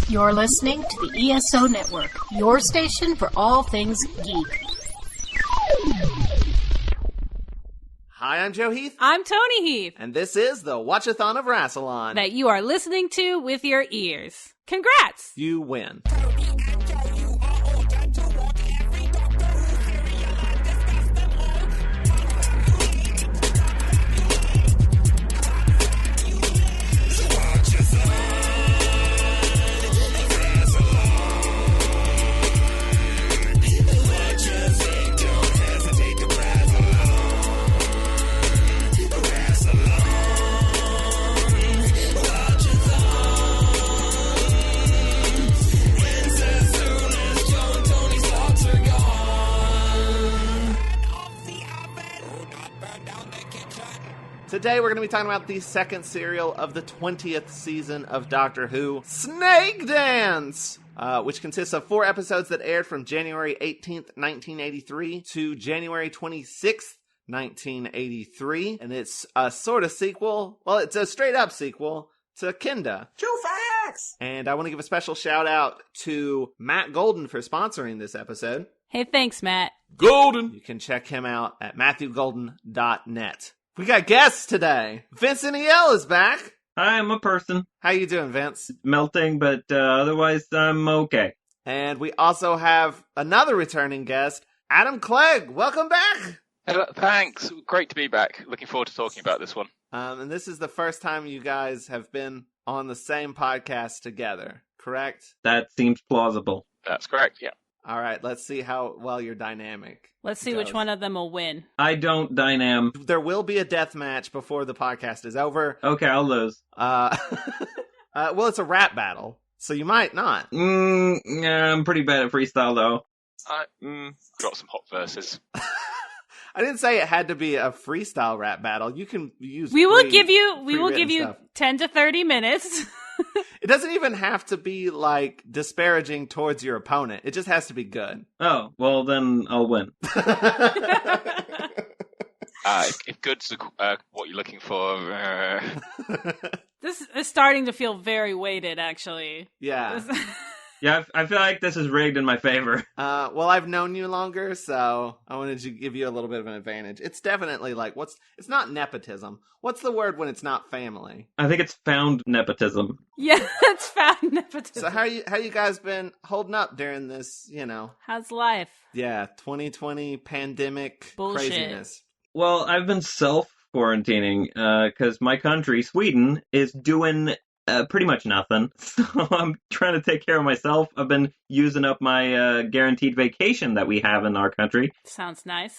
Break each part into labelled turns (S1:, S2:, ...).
S1: You're listening to the ESO Network, your station for all things geek.
S2: Hi, I'm Joe Heath.
S3: I'm Toni Heath.
S2: And this is the Watch-A-Thon of Rassilon.
S3: That you are listening to with your ears. Congrats!
S2: You win. Today we're going to be talking about the second serial of the 20th season of Doctor Who, Snakedance, which consists of 4 episodes that aired from January 18th, 1983 to January 26th, 1983, and it's a sort of sequel, well, it's a straight-up sequel to Kinda.
S4: True facts!
S2: And I want to give a special shout-out to Matt Golden for sponsoring this episode.
S3: Hey, thanks, Matt.
S2: Golden! You can check him out at MatthewGolden.net. We got guests today. Vincent E.L. is back.
S5: Hi, I'm a person.
S2: How you doing, Vince?
S5: Melting, but otherwise I'm okay.
S2: And we also have another returning guest, Adam Clegg. Welcome back.
S6: Hello, thanks. Great to be back. Looking forward to talking about this one.
S2: And this is the first time you guys have been on the same podcast together, correct?
S5: That seems plausible.
S6: That's correct, yeah.
S2: All right, let's see how well your dynamic
S3: Let's see
S2: goes.
S3: which one of them will win.
S5: I don't dynam.
S2: There will be a death match before the podcast is over.
S5: Okay, I'll lose.
S2: Well, it's a rap battle, so you might not.
S5: Yeah, I'm pretty bad at freestyle, though.
S6: Got some hot verses.
S2: I didn't say it had to be a freestyle rap battle. You can use.
S3: We will give you
S2: stuff.
S3: 10 to 30 minutes.
S2: It doesn't even have to be, like, disparaging towards your opponent. It just has to be good.
S5: Oh, well then I'll win.
S6: If good's what you're looking for...
S3: This is starting to feel very weighted, actually.
S2: Yeah.
S5: Yeah, I feel like this is rigged in my favor.
S2: Well, I've known you longer, so I wanted to give you a little bit of an advantage. It's definitely, like, it's not nepotism. What's the word when it's not family?
S5: I think it's found nepotism.
S3: Yeah, it's found nepotism.
S2: So how you guys been holding up during this,
S3: How's life?
S2: Yeah, 2020 pandemic
S3: Bullshit.
S2: craziness.
S5: Well, I've been self-quarantining, because my country, Sweden, is doing... pretty much nothing. So I'm trying to take care of myself. I've been using up my guaranteed vacation that we have in our country.
S3: Sounds nice.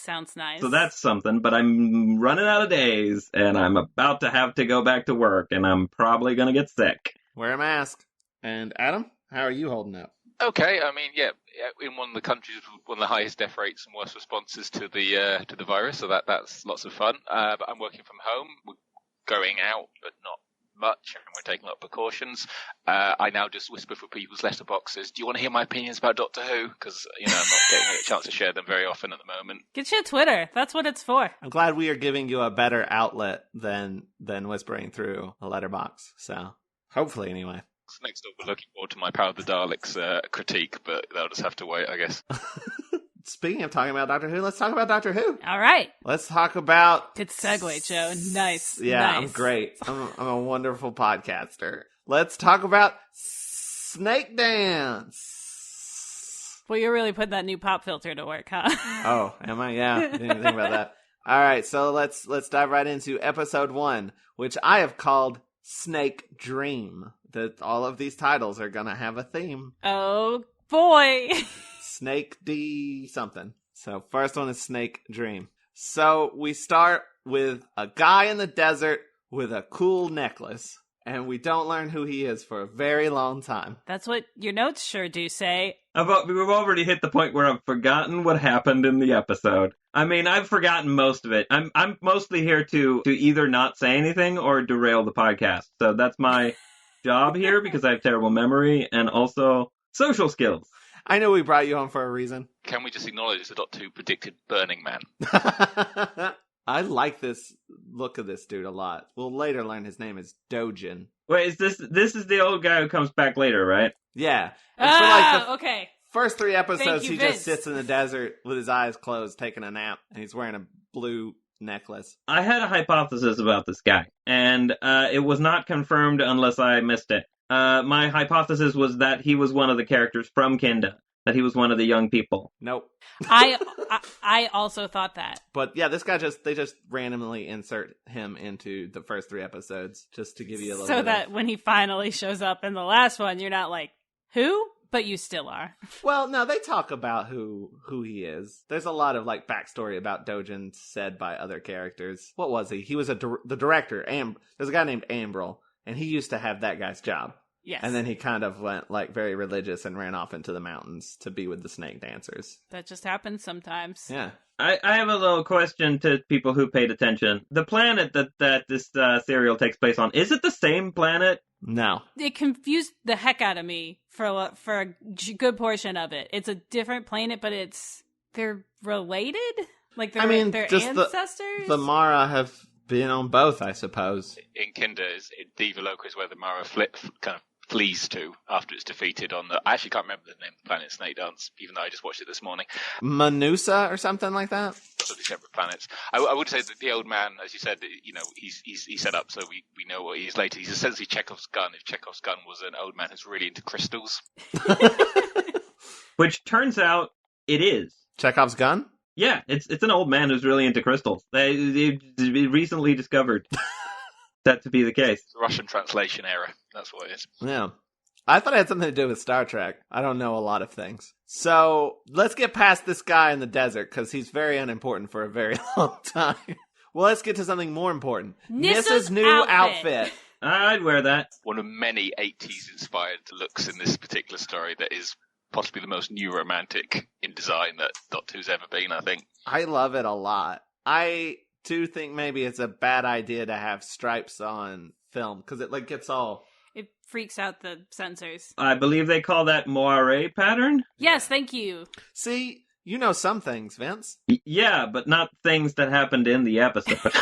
S5: So that's something, but I'm running out of days, and I'm about to have to go back to work, and I'm probably going to get sick.
S2: Wear a mask. And Adam, how are you holding up?
S6: Okay, I mean, yeah, in one of the countries with one of the highest death rates and worst responses to the virus, so that's lots of fun. But I'm working from home. We're going out, but not much, and we're taking a lot of precautions. I now just whisper for people's letterboxes, do you want to hear my opinions about Doctor Who? Because, I'm not getting a chance to share them very often at the moment.
S3: Get your Twitter. That's what it's for.
S2: I'm glad we are giving you a better outlet than whispering through a letterbox. So, hopefully, anyway.
S6: So next up, we're looking forward to my Power of the Daleks critique, but they'll just have to wait, I guess.
S2: Speaking of talking about Doctor Who, let's talk about Doctor Who.
S3: All right.
S2: Let's talk about...
S3: Good segue, Joe. Nice.
S2: Yeah,
S3: nice.
S2: I'm great. I'm a wonderful podcaster. Let's talk about Snakedance.
S3: Well, you're really putting that new pop filter to work, huh?
S2: Oh, am I? Yeah, didn't even think about that. All right, so let's dive right into episode 1, which I have called Snake Dream. That all of these titles are gonna have a theme.
S3: Oh, boy.
S2: Snake D something. So first one is Snake Dream. So we start with a guy in the desert with a cool necklace, and we don't learn who he is for a very long time.
S3: That's what your notes sure do say.
S5: We've already hit the point where I've forgotten what happened in the episode. I mean, I've forgotten most of it. I'm mostly here to either not say anything or derail the podcast. So that's my job here, because I have terrible memory and also social skills.
S2: I know we brought you on for a reason.
S6: Can we just acknowledge the Doctor Who predicted Burning Man?
S2: I like this look of this dude a lot. We'll later learn his name is Dojin.
S5: Wait, this is the old guy who comes back later, right?
S2: Yeah. And for like the
S3: okay.
S2: first 3 episodes,
S3: Thank you,
S2: he
S3: Vince.
S2: just sits in the desert with his eyes closed, taking a nap, and he's wearing a blue necklace.
S5: I had a hypothesis about this guy, and it was not confirmed unless I missed it. My hypothesis was that he was one of the characters from Kinda, that he was one of the young people.
S2: Nope.
S3: I also thought that.
S2: But yeah, this guy they just randomly insert him into the first 3 episodes just to give you a little
S3: So
S2: bit
S3: that when he finally shows up in the last one, you're not like, who? But you still are.
S2: Well, no, they talk about who he is. There's a lot of like backstory about Dojin said by other characters. What was he? He was the director. There's a guy named Ambril, and he used to have that guy's job.
S3: Yes.
S2: And then he kind of went like very religious and ran off into the mountains to be with the snake dancers.
S3: That just happens sometimes.
S2: Yeah.
S5: I have a little question to people who paid attention. The planet that this serial takes place on, is it the same planet?
S2: No.
S3: It confused the heck out of me for a good portion of it. It's a different planet, but they're related? Like they're
S2: just
S3: ancestors?
S2: the Mara have been on both, I suppose.
S6: In Kinder, Diva Loca is where the Mara kind of flees to after it's defeated on the... I actually can't remember the name of the planet Snakedance, even though I just watched it this morning.
S2: Manusa or something like that?
S6: Totally separate planets. I would say that the old man, as you said, he's set up so we know what he is later. He's essentially Chekov's gun. If Chekov's gun was an old man who's really into crystals.
S5: Which turns out it is.
S2: Chekov's gun?
S5: Yeah, it's an old man who's really into crystals. They recently discovered that to be the case.
S6: It's a Russian translation error. That's what it is.
S2: Yeah. I thought it had something to do with Star Trek. I don't know a lot of things. So let's get past this guy in the desert because he's very unimportant for a very long time. Well, let's get to something more important.
S3: Nissa's
S2: new
S3: outfit.
S5: I'd wear that.
S6: One of many 80s inspired looks in this particular story that is possibly the most new romantic in design that Doctor Who's ever been, I think.
S2: I love it a lot. I do think maybe it's a bad idea to have stripes on film because it like gets all...
S3: It freaks out the censors.
S5: I believe they call that moire pattern.
S3: Yes, thank you.
S2: See, you know some things, Vince.
S5: Yeah, but not things that happened in the episode.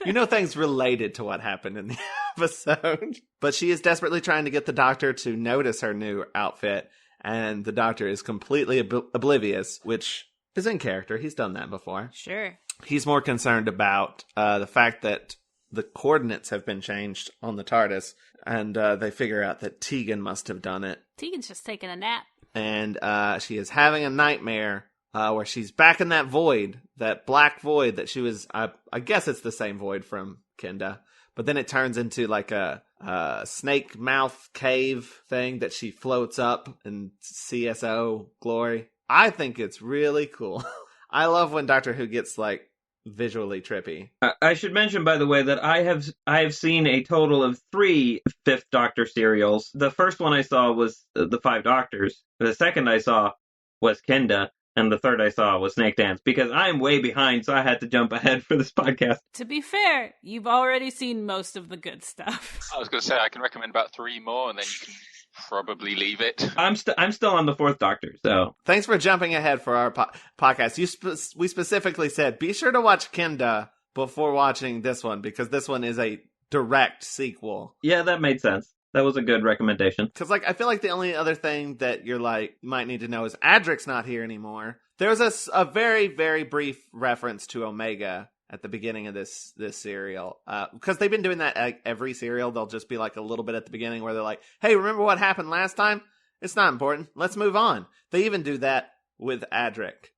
S2: You know things related to what happened in the episode. But she is desperately trying to get the Doctor to notice her new outfit, and the Doctor is completely oblivious, which is in character. He's done that before.
S3: Sure.
S2: He's more concerned about the fact that the coordinates have been changed on the TARDIS, and they figure out that Tegan must have done it.
S3: Tegan's just taking a nap.
S2: And she is having a nightmare where she's back in that void, that black void that she was... I guess it's the same void from Kinda. But then it turns into like a snake mouth cave thing that she floats up in CSO glory. I think it's really cool. I love when Doctor Who gets like visually trippy.
S5: I should mention, by the way, that I have seen a total of 3 Fifth Doctor serials. The first one I saw was The Five Doctors. The second I saw was Kinda. And the third I saw was Snakedance, because I'm way behind, so I had to jump ahead for this podcast.
S3: To be fair, you've already seen most of the good stuff.
S6: I was going to say, I can recommend about 3 more, and then you can probably leave it.
S5: I'm still on the 4th Doctor, so...
S2: Thanks for jumping ahead for our podcast. We specifically said, be sure to watch Kinda before watching this one, because this one is a direct sequel.
S5: Yeah, that made sense. That was a good recommendation.
S2: Because, like, I feel like the only other thing that you're like, might need to know is Adric's not here anymore. There's a very, very brief reference to Omega at the beginning of this serial. Because they've been doing that at every serial. They'll just be like a little bit at the beginning where they're like, hey, remember what happened last time? It's not important. Let's move on. They even do that with Adric.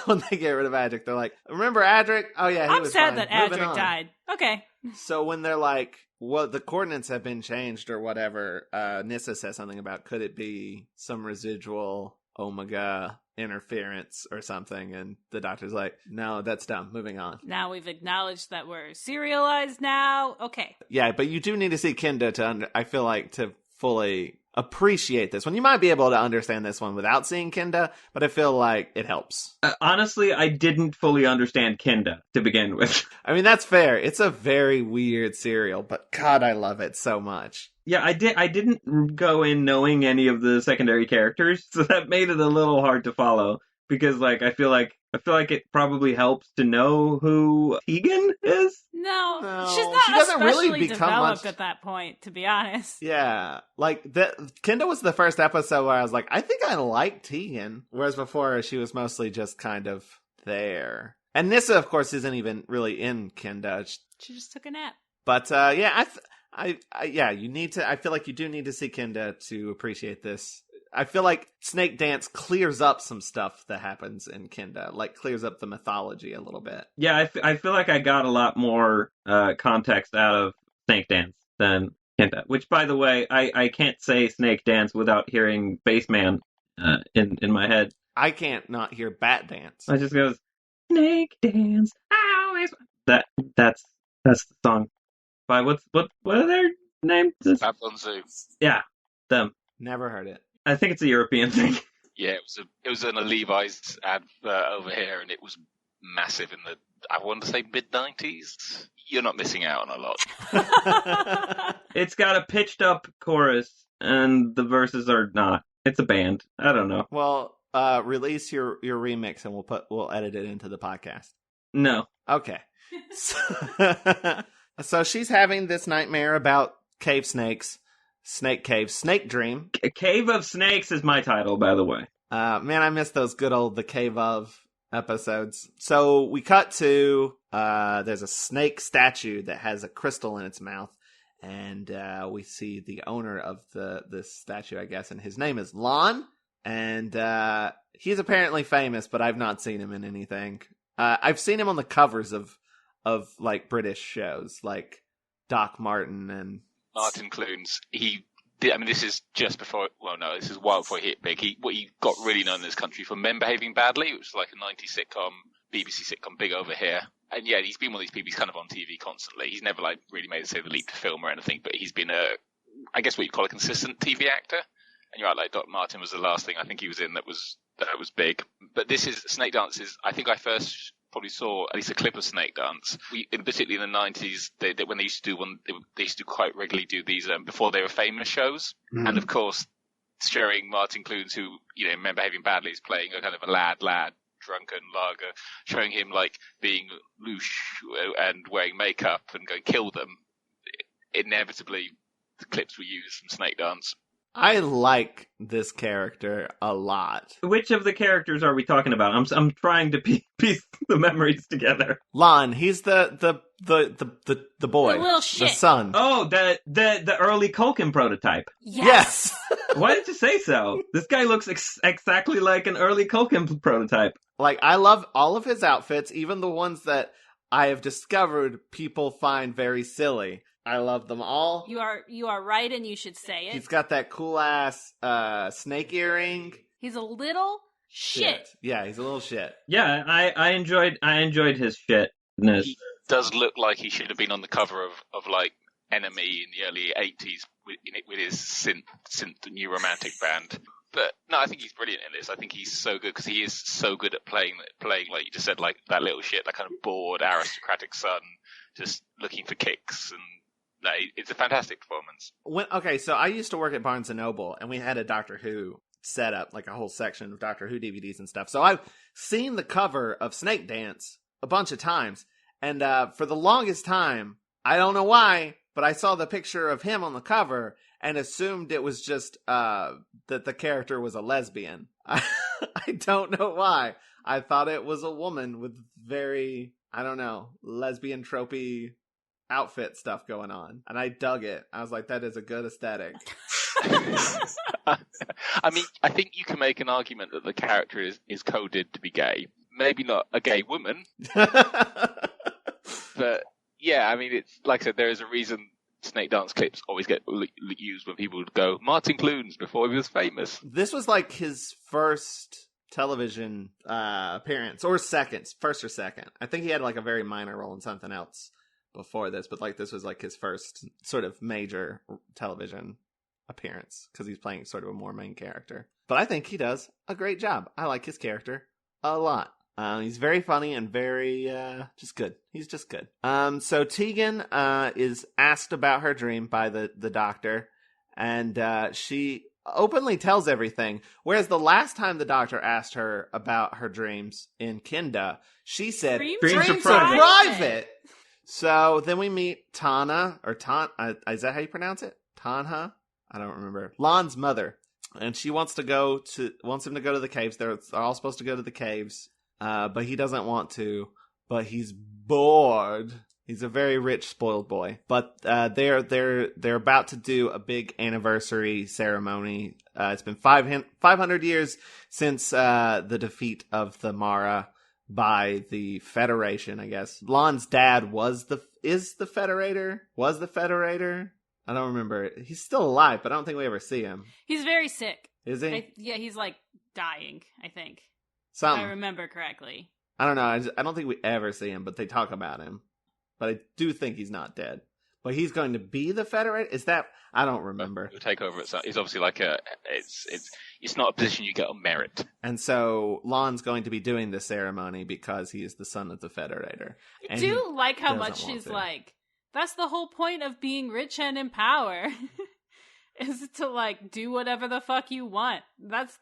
S2: When they get rid of Adric, they're like, remember Adric? Oh, yeah, he was
S3: sad
S2: fine.
S3: that
S2: Moving
S3: Adric
S2: on.
S3: died. Okay.
S2: So when they're like, well, the coordinates have been changed or whatever, Nyssa says something about could it be some residual Omega interference or something, and the Doctor's like, no, that's dumb, moving on.
S3: Now we've acknowledged that we're serialized now. Okay.
S2: Yeah, but you do need to see Kinda I feel like to fully appreciate this one. You might be able to understand this one without seeing Kinda, but I feel like it helps.
S5: Honestly, I didn't fully understand Kinda to begin with.
S2: I mean, that's fair. It's a very weird serial, but God, I love it so much.
S5: Yeah, I didn't go in knowing any of the secondary characters, so that made it a little hard to follow. Because, like, I feel like, I feel like it probably helps to know who Tegan is.
S3: No,
S2: No,
S3: she's not
S2: she doesn't really
S3: especially
S2: become
S3: developed
S2: much-
S3: at that point, to be honest.
S2: Yeah, like Kenda was the first episode where I was like, I think I like Tegan, whereas before she was mostly just kind of there. And Nissa, of course, isn't even really in Kenda.
S3: She just took a nap.
S2: But yeah, you need to. I feel like you do need to see Kenda to appreciate this. I feel like Snakedance clears up some stuff that happens in Kenda, like clears up the mythology a little bit.
S5: Yeah, I feel like I got a lot more context out of Snakedance than Kenda. Which, by the way, I can't say Snakedance without hearing Bassman in my head.
S2: I can't not hear Bat Dance.
S5: I just goes Snakedance. That's the song. By what are their names?
S6: Babylon Zoo.
S5: Yeah, them.
S2: Never heard it.
S5: I think it's a European thing.
S6: Yeah, it was in a Levi's advert over here, and it was massive in the, I want to say, mid-90s. You're not missing out on a lot.
S5: It's got a pitched up chorus, and the verses are not. It's a band. I don't know.
S2: Well, release your remix, and we'll edit it into the podcast.
S5: No.
S2: Okay. So she's having this nightmare about cave snakes, snake cave, snake dream.
S5: Cave of Snakes is my title, by the way.
S2: Man, I miss those good old The Cave of episodes. So we cut to, there's a snake statue that has a crystal in its mouth. And we see the owner of this statue, I guess, and his name is Lon. And he's apparently famous, but I've not seen him in anything. I've seen him on the covers of like British shows, like Doc Martin and
S6: Martin Clunes. This is just before. Well, no, this is well before he hit big. He got really known in this country for Men Behaving Badly, which was like a '90s sitcom, BBC sitcom, big over here. And yeah, he's been one of these people. He's kind of on TV constantly. He's never like really made the leap to film or anything, but he's been I guess what you'd call a consistent TV actor. And you're right, like Doc Martin was the last thing I think he was in that was big. But this is Snakedance. I think I first probably saw at least a clip of Snakedance. Particularly in the 90s, when they used to do they used to quite regularly do these before they were famous shows.
S2: Mm.
S6: And of course, showing Martin Clunes, who Men Behaving Badly, is playing a kind of a lad, drunken lager, showing him like being louche and wearing makeup and going kill them. Inevitably, the clips were used from Snakedance.
S2: I like this character a lot.
S5: Which of the characters are we talking about? I'm trying to piece the memories together.
S2: Lon, he's the boy,
S3: The little shit.
S2: the son.
S5: Oh, the early Culkin prototype.
S2: Yes.
S5: Why did you say so? This guy looks exactly like an early Culkin prototype.
S2: Like, I love all of his outfits, even the ones that I have discovered people find very silly. I love them all.
S3: You are right, and you should say it.
S2: He's got that cool ass snake earring.
S3: He's a little shit.
S2: Yeah, he's a little shit.
S5: Yeah, I enjoyed his shitness.
S6: He does look like he should have been on the cover of like Enemy in the early 80s with his synth new romantic band. But no, I think he's brilliant in this. I think he's so good because he is so good at playing like you just said, like that little shit, that kind of bored aristocratic son, just looking for kicks. And no, it's a fantastic performance.
S2: So I used to work at Barnes & Noble, and we had a Doctor Who set up, like a whole section of Doctor Who DVDs and stuff. So I've seen the cover of Snakedance a bunch of times, and for the longest time, I don't know why, but I saw the picture of him on the cover and assumed it was just that the character was a lesbian. I don't know why. I thought it was a woman with very, I don't know, lesbian tropey outfit stuff going on, and I dug it. I was like, that is a good aesthetic.
S6: I mean, I think you can make an argument that the character is coded to be gay. Maybe not a gay woman, but yeah, I mean, it's like I said, there is a reason Snakedance clips always get used when people would go Martin Clunes before he was famous.
S2: This was like his first television appearance, or first or second. I think he had like a very minor role in something else before this, but like this was like his first sort of major television appearance because he's playing sort of a more main character. But I think he does a great job. I like his character a lot. He's very funny and very just good. He's just good. So Tegan is asked about her dream by the doctor, and she openly tells everything. Whereas the last time the doctor asked her about her dreams in Kinda, she said,
S3: Dreams
S2: are
S5: are
S2: private. So then we meet Tana, or is that how you pronounce it? Tanha? I don't remember. Lon's mother. And she wants him to go to the caves. They're all supposed to go to the caves. But he doesn't want to. But he's bored. He's a very rich, spoiled boy. But they're about to do a big anniversary ceremony. It's been 500 years since the defeat of the Mara by the Federation, I guess. Lon's dad was the Federator? Was the Federator? I don't remember. He's still alive, but I don't think we ever see him.
S3: He's very sick.
S2: Is he?
S3: Yeah, he's like dying, I think.
S2: Something.
S3: If I remember correctly.
S2: I don't know. I don't think we ever see him, but they talk about him. But I do think he's not dead. But he's going to be the Federator? Is that... I don't remember.
S6: He'll take over. It's obviously like it's not a position you get on merit.
S2: And so Lon's going to be doing the ceremony because he is the son of the Federator.
S3: I do like how much she's like, that's the whole point of being rich and in power. Is to like do whatever the fuck you want. That's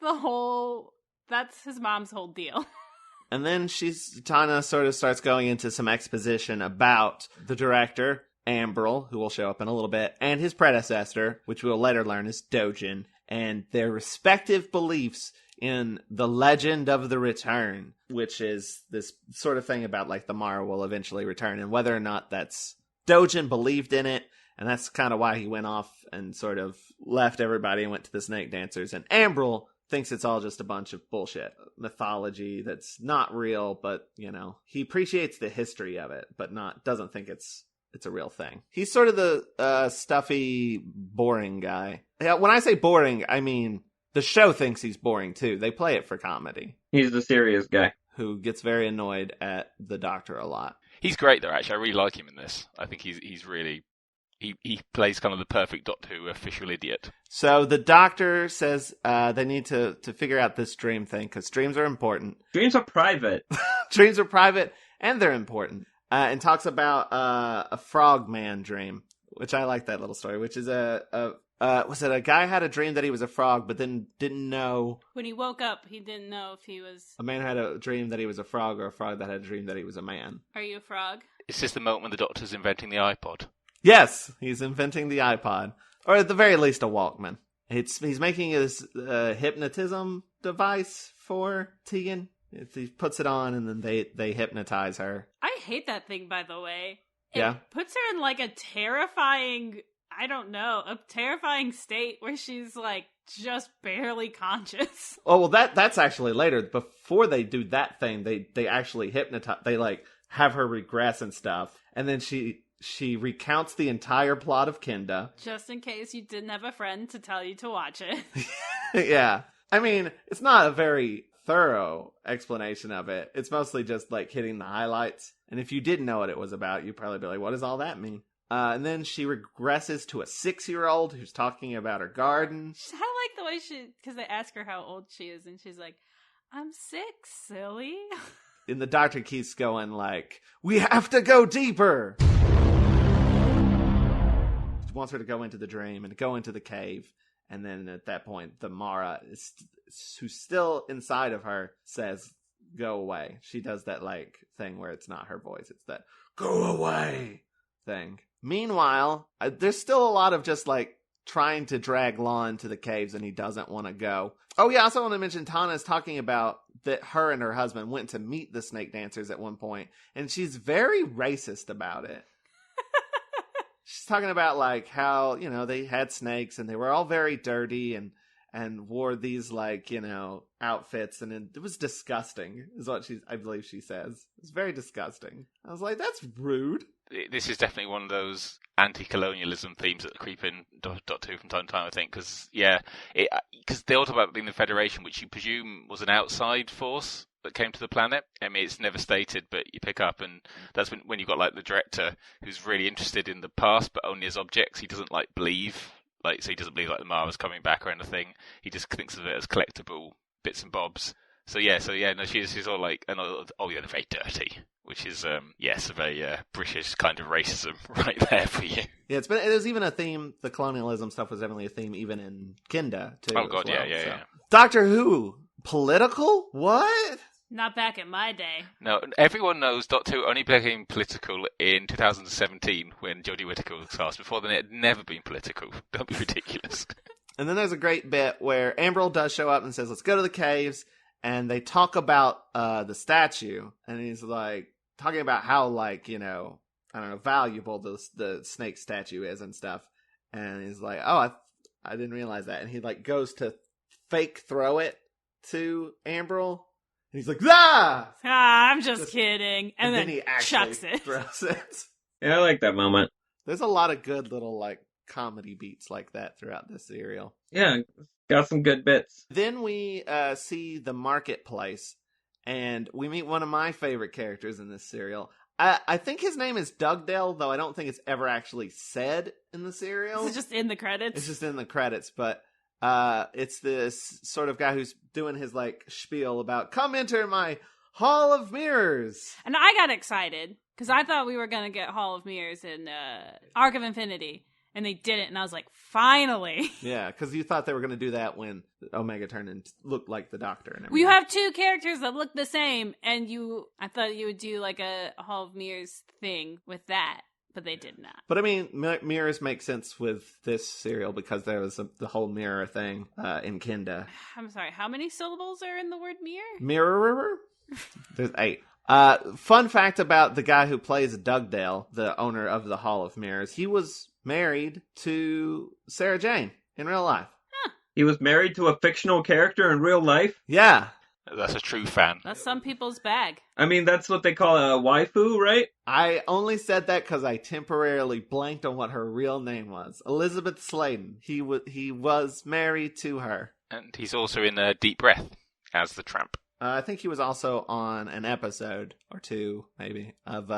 S3: his mom's whole deal.
S2: And then Tana sort of starts going into some exposition about the director, Ambril, who will show up in a little bit, and his predecessor, which we'll later learn is Dojin, and their respective beliefs in the legend of the return, which is this sort of thing about like the Mara will eventually return, and whether or not that's Dojin believed in it, and that's kind of why he went off and sort of left everybody and went to the Snake Dancers, and Ambril thinks it's all just a bunch of bullshit mythology that's not real, but he appreciates the history of it, but doesn't think it's a real thing. He's sort of the stuffy, boring guy. Yeah, when I say boring, I mean the show thinks he's boring too. They play it for comedy.
S5: He's the serious guy
S2: who gets very annoyed at the Doctor a lot.
S6: He's great though. Actually, I really like him in this. I think he's really. He plays kind of the perfect Doctor Who official idiot.
S2: So the Doctor says they need to figure out this dream thing, because dreams are important.
S5: Dreams are private.
S2: Dreams are private, and they're important. And talks about a frogman dream, which I like that little story, which is was it a guy had a dream that he was a frog, but then didn't know...
S3: When he woke up, he didn't know if he was...
S2: A man had a dream that he was a frog, or a frog that had a dream that he was a man.
S3: Are you a frog?
S6: Is this the moment when the Doctor's inventing the iPod?
S2: Yes, he's inventing the iPod, or at the very least a Walkman. He's making his hypnotism device for Tegan. He puts it on, and then they hypnotize her.
S3: I hate that thing, by the way.
S2: It
S3: puts her in like a terrifying state where she's like just barely conscious.
S2: Oh well, that's actually later. Before they do that thing, they actually hypnotize. They like have her regress and stuff, and then she recounts the entire plot of Kinda.
S3: Just in case you didn't have a friend to tell you to watch it.
S2: Yeah. I mean, it's not a very thorough explanation of it. It's mostly just like hitting the highlights. And if you didn't know what it was about, you'd probably be like, what does all that mean? And then she regresses to a 6-year-old who's talking about her garden.
S3: I like the way because they ask her how old she is, and she's like, I'm 6, silly.
S2: And the Doctor keeps going like, we have to go deeper. Wants her to go into the dream and go into the cave, and then at that point the Mara who's still inside of her says go away. She does that like thing where it's not her voice, it's that go away thing. Meanwhile, there's still a lot of just like trying to drag Lon to the caves, and he doesn't want to go. Oh yeah, I also want to mention Tana's talking about that her and her husband went to meet the Snake Dancers at one point, and she's very racist about it. She's talking about like how, they had snakes and they were all very dirty and wore these like, outfits, and it was disgusting is what I believe she says. It's very disgusting. I was like, that's rude.
S6: This is definitely one of those anti-colonialism themes that creep in Doctor Who from time to time, I think, because they all talk about being the Federation, which you presume was an outside force that came to the planet. I mean, it's never stated, but you pick up, and that's when you've got like the director who's really interested in the past, but only as objects. He doesn't like believe, so he doesn't believe like the Mara's coming back or anything. He just thinks of it as collectible bits and bobs. So no, she's all like, and oh yeah, they're very dirty, which is a very British kind of racism right there for you.
S2: Yeah, it was even a theme. The colonialism stuff was definitely a theme even in Kinda too.
S6: Oh god,
S2: well,
S6: yeah.
S2: Doctor Who, political? What?
S3: Not back in my day.
S6: No, everyone knows Doctor Who only became political in 2017 when Jodie Whittaker was cast. Before then, it had never been political. Don't be ridiculous.
S2: And then there's a great bit where Ambril does show up and says, "Let's go to the caves." And they talk about the statue, and he's like talking about how, like, you know, I don't know, valuable the snake statue is and stuff. And he's like, "Oh, I didn't realize that." And he like goes to fake throw it to Ambril, and he's like, "Ah!"
S3: I'm just kidding, and then
S2: he actually
S3: chucks it.
S2: throws it.
S5: Yeah, I like that moment.
S2: There's a lot of good little like comedy beats like that throughout this serial.
S5: Yeah, got some good bits.
S2: Then we see the marketplace, and we meet one of my favorite characters in this serial. I think his name is Dugdale, though I don't think it's ever actually said in the serial.
S3: It's just in the credits.
S2: It's just in the credits, but it's this sort of guy who's doing his like spiel about, "Come enter my Hall of Mirrors."
S3: And I got excited, because I thought we were going to get Hall of Mirrors in Arc of Infinity. And they didn't, and I was like, finally.
S2: Yeah, because you thought they were going to do that when Omega turned and looked like the Doctor and everything.
S3: You have two characters that look the same, and I thought you would do like a Hall of Mirrors thing with that, but they did not.
S2: But I mean, mirrors make sense with this serial because there was the whole mirror thing in Kinda.
S3: I'm sorry, how many syllables are in the word mirror?
S2: Mirror? There's 8. Fun fact about the guy who plays Dugdale, the owner of the Hall of Mirrors, he was married to Sarah Jane in real life.
S3: Huh.
S5: He was married to a fictional character in real life?
S2: Yeah.
S6: That's a true fan.
S3: That's some people's bag.
S5: I mean, that's what they call a waifu, right?
S2: I only said that because I temporarily blanked on what her real name was. Elizabeth Sladen. He was married to her.
S6: And he's also in Deep Breath as the Tramp.
S2: I think he was also on an episode or two, maybe, of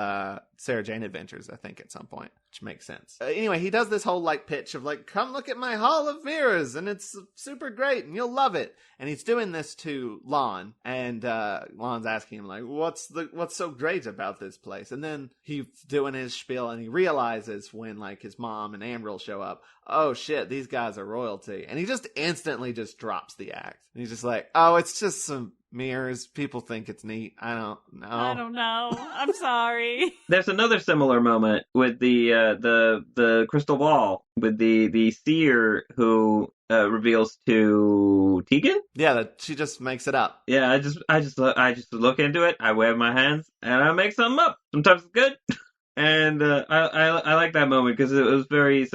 S2: Sarah Jane Adventures, I think, at some point, which makes sense. Anyway, he does this whole, like, pitch of, like, "Come look at my Hall of Mirrors, and it's super great, and you'll love it." And he's doing this to Lon, and Lon's asking him, like, what's so great about this place? And then he's doing his spiel, and he realizes when, like, his mom and Ambril show up, oh, shit, these guys are royalty. And he just instantly just drops the act. And he's just like, oh, it's just some mirrors. People think it's neat. I don't know.
S3: I don't know. I'm sorry.
S5: There's another similar moment with the crystal ball with the seer who reveals to Tegan.
S2: Yeah, that she just makes it up.
S5: Yeah, I just look into it. I wave my hands and I make something up. Sometimes it's good, and I like that moment because it was very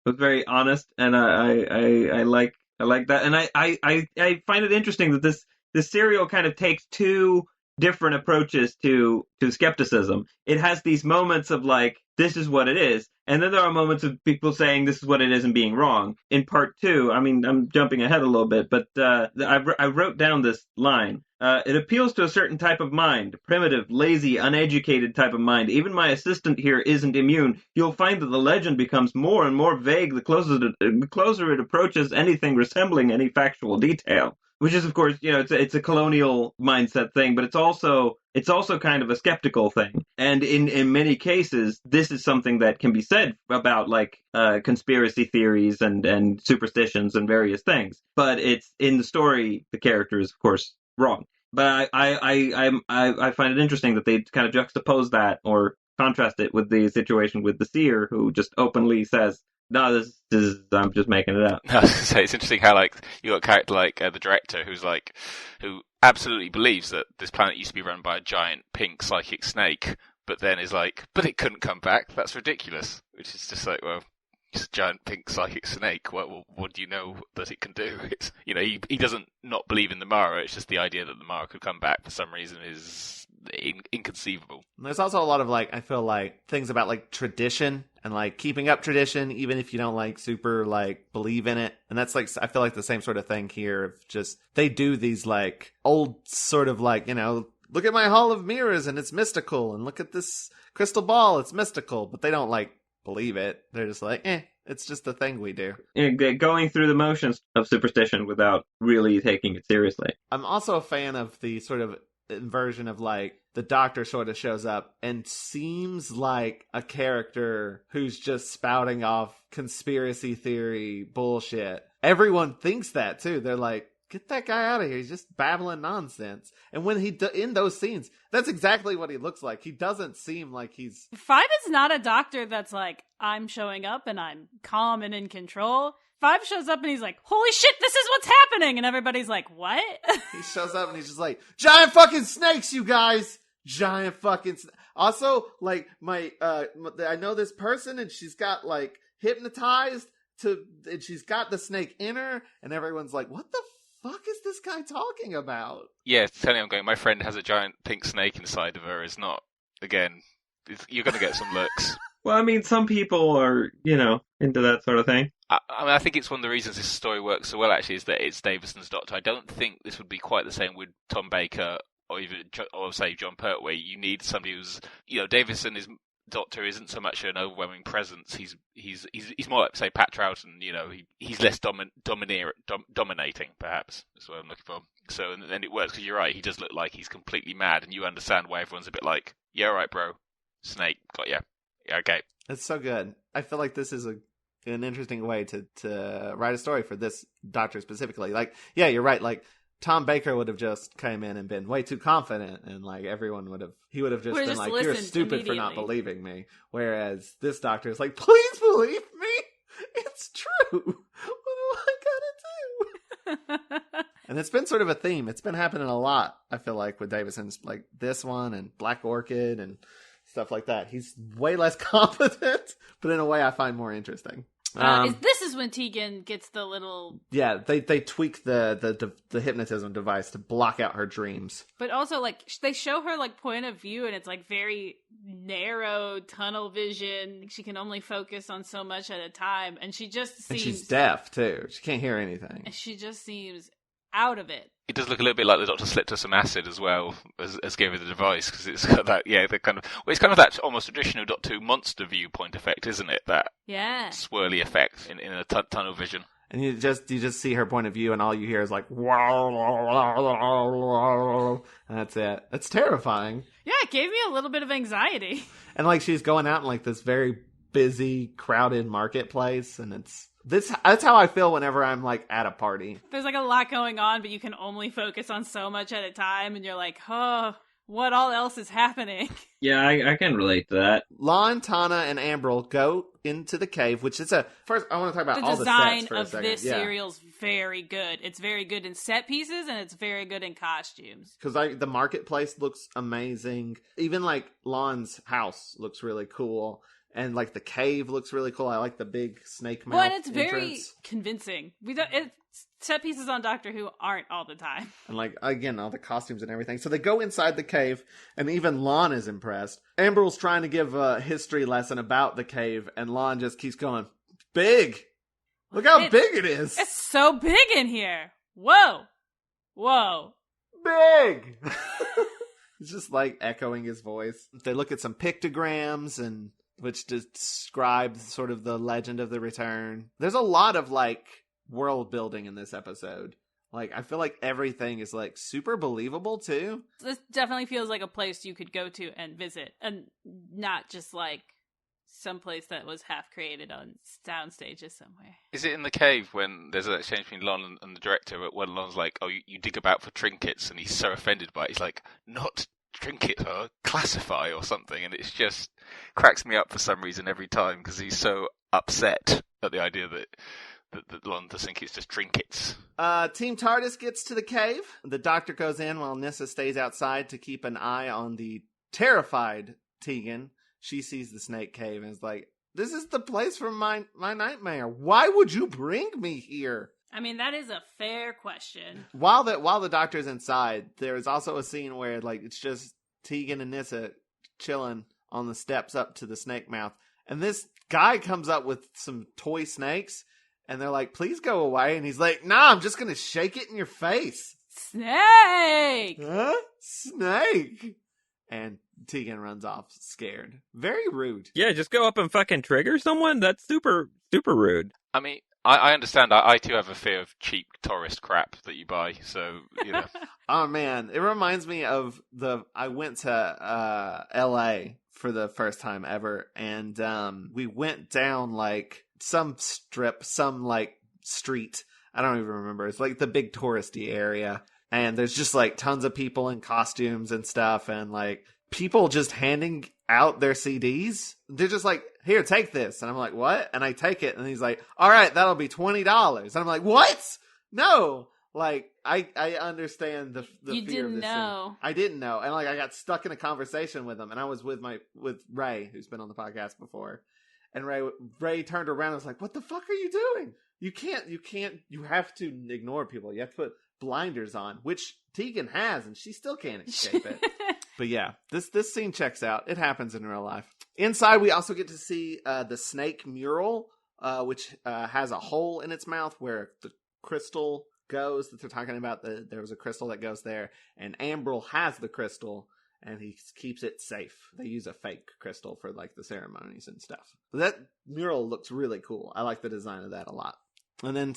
S5: very honest, and I like that, and I find it interesting that this serial kind of takes two different approaches to skepticism. It has these moments of like, this is what it is, and then there are moments of people saying this is what it is and being wrong. In part 2, I mean, I'm jumping ahead a little bit, but I wrote down this line. It appeals to a certain type of mind, primitive, lazy, uneducated type of mind. Even my assistant here isn't immune. You'll find that the legend becomes more and more vague the closer it approaches anything resembling any factual detail. Which is, of course, you know, it's a colonial mindset thing, but it's also kind of a skeptical thing. And in many cases, this is something that can be said about like conspiracy theories and superstitions and various things. But it's in the story, the character is, of course, wrong. But I find it interesting that they kind of juxtapose that or contrast it with the situation with the seer, who just openly says, "No, this is I'm just making it up."
S6: I was gonna say, it's interesting how like you got a character like the director who absolutely believes that this planet used to be run by a giant pink psychic snake, but then is like, but it couldn't come back. That's ridiculous. Which is just like, well, it's a giant pink psychic snake. What do you know that it can do? It's, you know, he doesn't not believe in the Mara. It's just the idea that the Mara could come back for some reason is inconceivable.
S2: And there's also a lot of like, I feel like things about like tradition and like keeping up tradition, even if you don't like super like believe in it. And that's like, I feel like the same sort of thing here of just, they do these like old sort of like, you know, look at my Hall of Mirrors and it's mystical, and look at this crystal ball, it's mystical, but they don't like believe it. They're just like, It's just the thing we do.
S5: Going through the motions of superstition without really taking it seriously.
S2: I'm also a fan of the sort of inversion of, like, the Doctor sort of shows up and seems like a character who's just spouting off conspiracy theory bullshit. Everyone thinks that, too. They're like, get that guy out of here. He's just babbling nonsense. And when in those scenes, that's exactly what he looks like. He doesn't seem like he's...
S3: Five is not a doctor that's like, I'm showing up and I'm calm and in control. Five shows up and he's like, holy shit, this is what's happening! And everybody's like, what?
S2: He shows up and he's just like, giant fucking snakes, you guys! Giant fucking... Also, like, I know this person and she's got, like, hypnotized and she's got the snake in her, and everyone's like, what the fuck is this guy talking about?
S6: Yeah, Tony, I'm going, my friend has a giant pink snake inside of her is not, again, you're going to get some looks.
S5: Well, I mean, some people are, into that sort of thing.
S6: I think it's one of the reasons this story works so well, actually, is that it's Davison's Doctor. I don't think this would be quite the same with Tom Baker or say John Pertwee. You need somebody who's, Davison is... Doctor isn't so much an overwhelming presence. He's more like, say, Pat Troughton. He's less dominating, perhaps. That's what I'm looking for. So, and then it works because you're right. He does look like he's completely mad, and you understand why everyone's a bit like, "Yeah, all right, bro. Snake, got ya. Yeah, okay."
S2: It's so good. I feel like this is an interesting way to write a story for this Doctor specifically. Like, yeah, you're right. Like, Tom Baker would have just came in and been way too confident, and like everyone would have just been like, "You're stupid for not believing me." Whereas this Doctor is like, "Please believe me, it's true. What do I gotta do?" And it's been sort of a theme. It's been happening a lot. I feel like with Davison's, like this one and Black Orchid and stuff like that. He's way less competent, but in a way I find more interesting.
S3: This is when Tegan gets the little...
S2: Yeah, they tweak the hypnotism device to block out her dreams.
S3: But also, like, they show her, like, point of view, and it's, like, very narrow tunnel vision. She can only focus on so much at a time, and she just seems...
S2: And she's deaf, too. She can't hear anything.
S3: And she just seems out of it.
S6: It does look a little bit like the Doctor slipped her some acid as well as gave her the device, because it's got that, it's kind of that almost traditional Doctor Who monster viewpoint effect, isn't it? That swirly effect in a tunnel vision.
S2: And you just see her point of view, and all you hear is like, and that's it. It's terrifying.
S3: Yeah, it gave me a little bit of anxiety.
S2: And like she's going out in like this very busy, crowded marketplace, and that's how I feel whenever I'm like at a party. There's
S3: like a lot going on, but you can only focus on so much at a time, and you're like, oh, what all else is happening?
S5: Yeah, I can relate to that.
S2: Lon, Tana, and Ambrel go into the cave, which is first I want to talk about all the sets for a second.
S3: The design of this serial's very good. It's very good in set pieces, and it's very good in costumes.
S2: Because the marketplace looks amazing. Even like Lon's house looks really cool. And, like, the cave looks really cool. I like the big snake mouth
S3: and it's
S2: entrance.
S3: Very convincing. Set pieces on Doctor Who aren't all the time.
S2: And, like, again, all the costumes and everything. So they go inside the cave, and even Lon is impressed. Ambrel's trying to give a history lesson about the cave, and Lon just keeps going, big! Look how big it is!
S3: It's so big in here! Whoa! Whoa!
S2: Big! It's just, like, echoing his voice. They look at some pictograms, and... which describes sort of the legend of the return. There's a lot of, like, world building in this episode. Like, I feel like everything is, like, super believable, too.
S3: This definitely feels like a place you could go to and visit, and not just, like, some place that was half created on sound stages somewhere.
S6: Is it in the cave when there's an exchange between Lon and the director, when Lon's like, oh, you dig about for trinkets, and he's so offended by it, he's like, not trinket or classify or something, and it's just cracks me up for some reason every time because he's so upset at the idea that Lon does think it's just trinkets.
S2: Team TARDIS gets to the cave. The Doctor goes in while Nyssa stays outside to keep an eye on the terrified Tegan. She sees the snake cave and is like, this is the place for my nightmare. Why would you bring me here?
S3: I mean, that is a fair question.
S2: While the Doctor's inside, there is also a scene where, like, it's just Tegan and Nyssa chilling on the steps up to the snake mouth. And this guy comes up with some toy snakes, and they're like, please go away. And he's like, nah, I'm just going to shake it in your face.
S3: Snake!
S2: Huh? Snake! And Tegan runs off scared. Very rude.
S5: Yeah, just go up and fucking trigger someone? That's super, super rude.
S6: I mean, I understand. I too have a fear of cheap tourist crap that you buy, so, you know.
S2: Oh, man. It reminds me of I went to L.A. for the first time ever, and we went down, like, some strip, some, like, street. I don't even remember. It's, like, the big touristy area, and there's just, like, tons of people in costumes and stuff, and, like, people just handing out their CDs. They're just like, here, take this. And I'm like, what? And I take it. And he's like, all right, that'll be $20. And I'm like, what? No. Like, I understand the
S3: you
S2: fear of
S3: didn't
S2: this
S3: know.
S2: Scene. I didn't know. And like, I got stuck in a conversation with him. And I was with Ray, who's been on the podcast before. And Ray turned around and was like, what the fuck are you doing? You have to ignore people. You have to put blinders on, which Tegan has, and she still can't escape it. But yeah, this scene checks out. It happens in real life. Inside, we also get to see the snake mural, which has a hole in its mouth where the crystal goes that they're talking about. There was a crystal that goes there, and Ambril has the crystal, and he keeps it safe. They use a fake crystal for like the ceremonies and stuff. That mural looks really cool. I like the design of that a lot. And then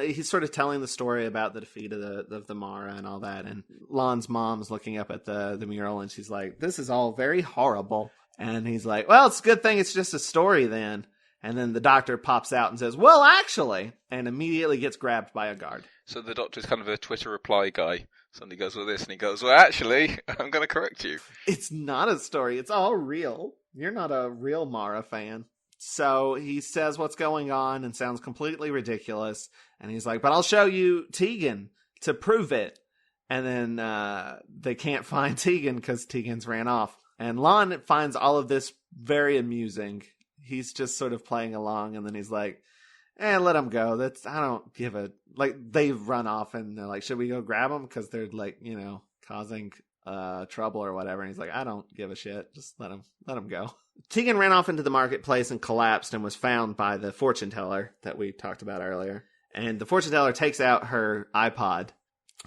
S2: he's sort of telling the story about the defeat of the Mara and all that. And Lon's mom's looking up at the mural, and she's like, this is all very horrible. And he's like, well, it's a good thing it's just a story then. And then the doctor pops out and says, well, actually, and immediately gets grabbed by a guard.
S6: So the doctor's kind of a Twitter reply guy. Somebody goes with this, and he goes, well, actually, I'm going to correct you.
S2: It's not a story. It's all real. You're not a real Mara fan. So he says what's going on and sounds completely ridiculous. And he's like, but I'll show you Tegan to prove it. And then they can't find Tegan because Tegan's ran off. And Lon finds all of this very amusing. He's just sort of playing along. And then he's like, let him go. I don't give a... Like, they've run off and they're like, should we go grab them? Because they're like, causing trouble or whatever. And he's like, I don't give a shit. Just let him go. Tegan ran off into the marketplace and collapsed and was found by the fortune teller that we talked about earlier. And the fortune teller takes out her iPod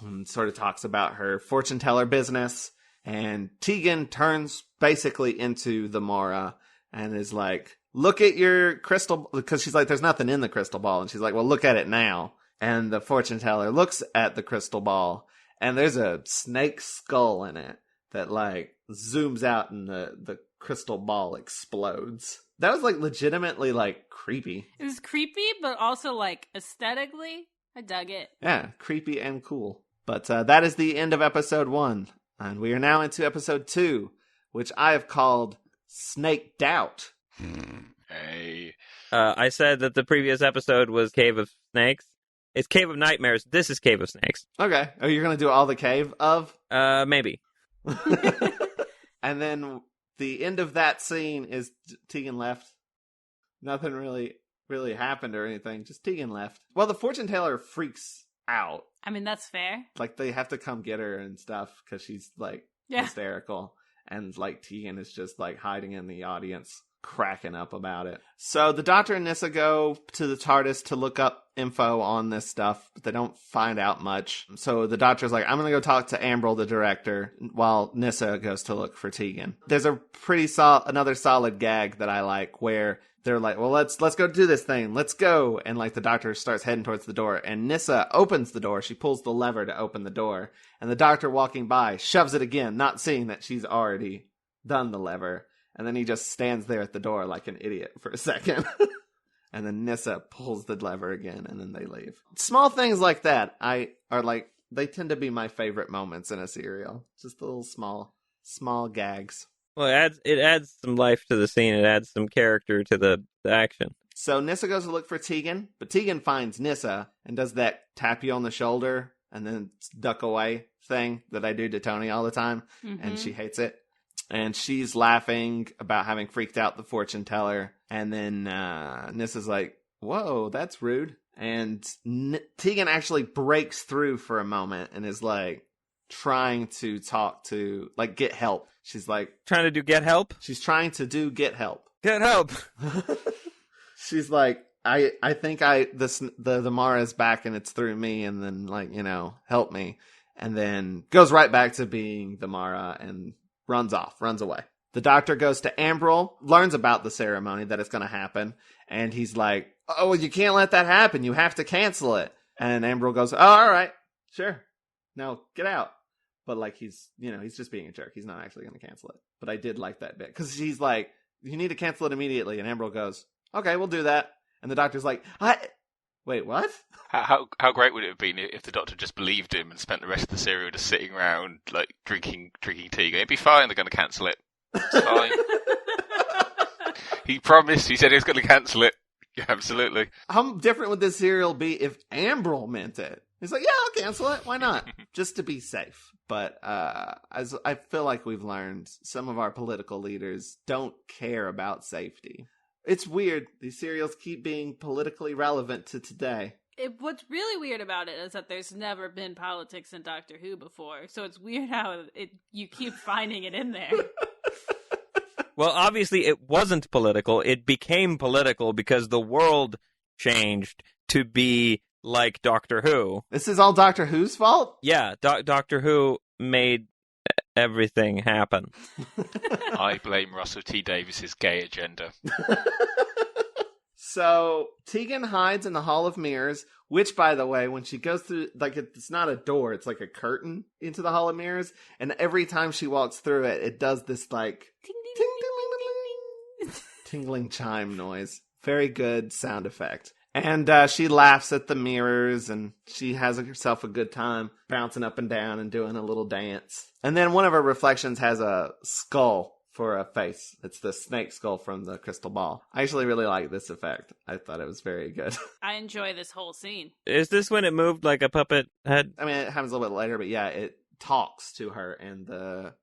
S2: and sort of talks about her fortune teller business. And Tegan turns basically into the Mara and is like, look at your crystal, because she's like, there's nothing in the crystal ball. And she's like, well, look at it now. And the fortune teller looks at the crystal ball and there's a snake skull in it that like zooms out and the crystal ball explodes. That was like legitimately like creepy.
S3: It was creepy, but also like aesthetically, I dug it.
S2: Yeah, creepy and cool. But that is the end of episode 1. And we are now into episode 2, which I have called Snake Doubt.
S6: Hey.
S5: I said that the previous episode was Cave of Snakes. It's Cave of Nightmares. This is Cave of Snakes.
S2: Okay. Oh, you're going to do all the cave of?
S5: Maybe.
S2: And then the end of that scene is Tegan left. Nothing really happened or anything. Just Tegan left. Well, the fortune teller freaks out.
S3: I mean, that's fair.
S2: Like, they have to come get her and stuff because she's, like, hysterical. And, like, Tegan is just, like, hiding in the audience, cracking up about it. So the doctor and Nyssa go to the TARDIS to look up info on this stuff, but they don't find out much. So the doctor's like, I'm going to go talk to Ambril, the director, while Nyssa goes to look for Tegan. There's a another solid gag that I like where they're like, well, let's go do this thing. Let's go. And like the doctor starts heading towards the door and Nyssa opens the door. She pulls the lever to open the door and the doctor walking by shoves it again, not seeing that she's already done the lever. And then he just stands there at the door like an idiot for a second. And then Nyssa pulls the lever again and then they leave. Small things like that they tend to be my favorite moments in a serial. Just the little small gags.
S5: Well, it adds some life to the scene. It adds some character to the action. So
S2: Nyssa goes to look for Tegan, but Tegan finds Nyssa and does that tap you on the shoulder and then duck away thing that I do to Toni all the time. Mm-hmm. And she hates it. And she's laughing about having freaked out the fortune teller. And then Nyssa's like, whoa, that's rude. And Tegan actually breaks through for a moment and is like trying to talk to, like, get help. She's like...
S5: Trying to do get help?
S2: She's trying to do get help.
S5: Get help!
S2: She's like, I think the Mara's back and it's through me and then, like, help me. And then goes right back to being the Mara and runs away. The doctor goes to Ambril, learns about the ceremony, that it's going to happen, and he's like, oh, you can't let that happen. You have to cancel it. And Ambril goes, oh, all right, sure. Now get out. But like he's just being a jerk. He's not actually going to cancel it. But I did like that bit because he's like, you need to cancel it immediately. And Ambril goes, okay, we'll do that. And the doctor's like, wait, what?
S6: How great would it have been if the doctor just believed him and spent the rest of the serial just sitting around like drinking tea? It'd be fine. They're going to cancel it. It's fine. He promised. He said he was going to cancel it. Yeah, absolutely.
S2: How different would this serial be if Ambril meant it? He's like, yeah, I'll cancel it. Why not? Just to be safe. But as I feel like we've learned, some of our political leaders don't care about safety. It's weird. These serials keep being politically relevant to today.
S3: What's really weird about it is that there's never been politics in Doctor Who before. So it's weird how you keep finding it in there.
S5: Well, obviously it wasn't political. It became political because the world changed to be like Doctor Who.
S2: This is all Doctor Who's fault?
S5: Yeah, Doctor Who made everything happen.
S6: I blame Russell T. Davis's gay agenda.
S2: So Tegan hides in the Hall of Mirrors, which, by the way, when she goes through, like, it's not a door, it's like a curtain into the Hall of Mirrors, and every time she walks through it, it does this, like, ting, ding, ding, ding, tingling chime noise. Very good sound effect. And she laughs at the mirrors, and she has herself a good time bouncing up and down and doing a little dance. And then one of her reflections has a skull for a face. It's the snake skull from the crystal ball. I actually really like this effect. I thought it was very good.
S3: I enjoy this whole scene.
S5: Is this when it moved like a puppet head?
S2: I mean, it happens a little bit later, but yeah, it talks to her and the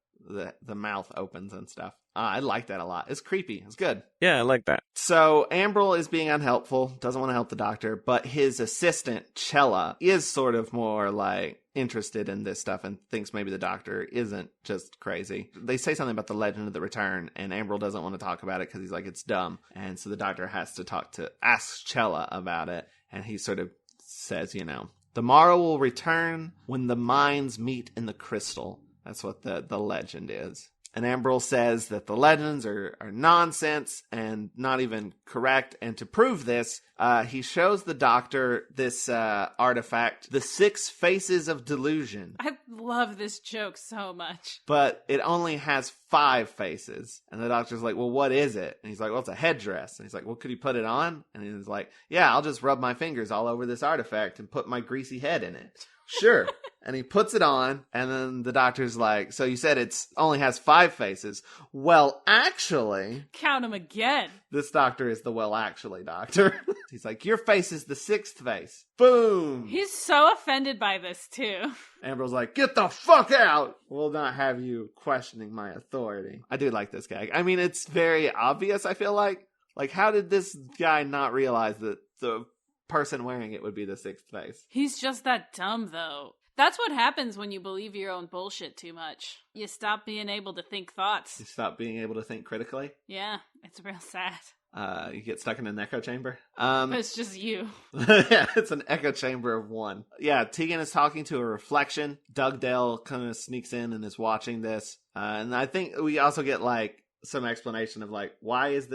S2: mouth opens and stuff. I like that a lot. It's creepy. It's good.
S5: Yeah, I like that.
S2: So Ambril is being unhelpful, doesn't want to help the doctor, but his assistant, Chella, is sort of more like interested in this stuff and thinks maybe the doctor isn't just crazy. They say something about the Legend of the Return, and Ambril doesn't want to talk about it because he's like, it's dumb. And so the doctor has to ask Chella about it, and he sort of says, the morrow will return when the minds meet in the crystal. That's what the legend is. And Ambril says that the legends are nonsense and not even correct. And to prove this, he shows the doctor this artifact, the Six Phases of Delusion.
S3: I love this joke so much.
S2: But it only has 5 faces. And the doctor's like, well, what is it? And he's like, well, it's a headdress. And he's like, well, could you put it on? And he's like, yeah, I'll just rub my fingers all over this artifact and put my greasy head in it. Sure. And he puts it on, and then the doctor's like, so you said it's only has 5 faces. Well, actually...
S3: Count them again.
S2: This doctor is the well, actually doctor. He's like, your face is the 6th face. Boom!
S3: He's so offended by this, too.
S2: Ambril's like, get the fuck out! We'll not have you questioning my authority. I do like this gag. I mean, it's very obvious, I feel like. Like, how did this guy not realize that the person wearing it would be the 6th face?
S3: He's just that dumb, though. That's what happens when you believe your own bullshit too much. You stop being able to think thoughts.
S2: You stop being able to think critically?
S3: Yeah, it's real sad.
S2: You get stuck in an echo chamber?
S3: It's just you.
S2: Yeah, it's an echo chamber of one. Yeah, Tegan is talking to a reflection. Dugdale kind of sneaks in and is watching this. And I think we also get, like, some explanation of, like, why is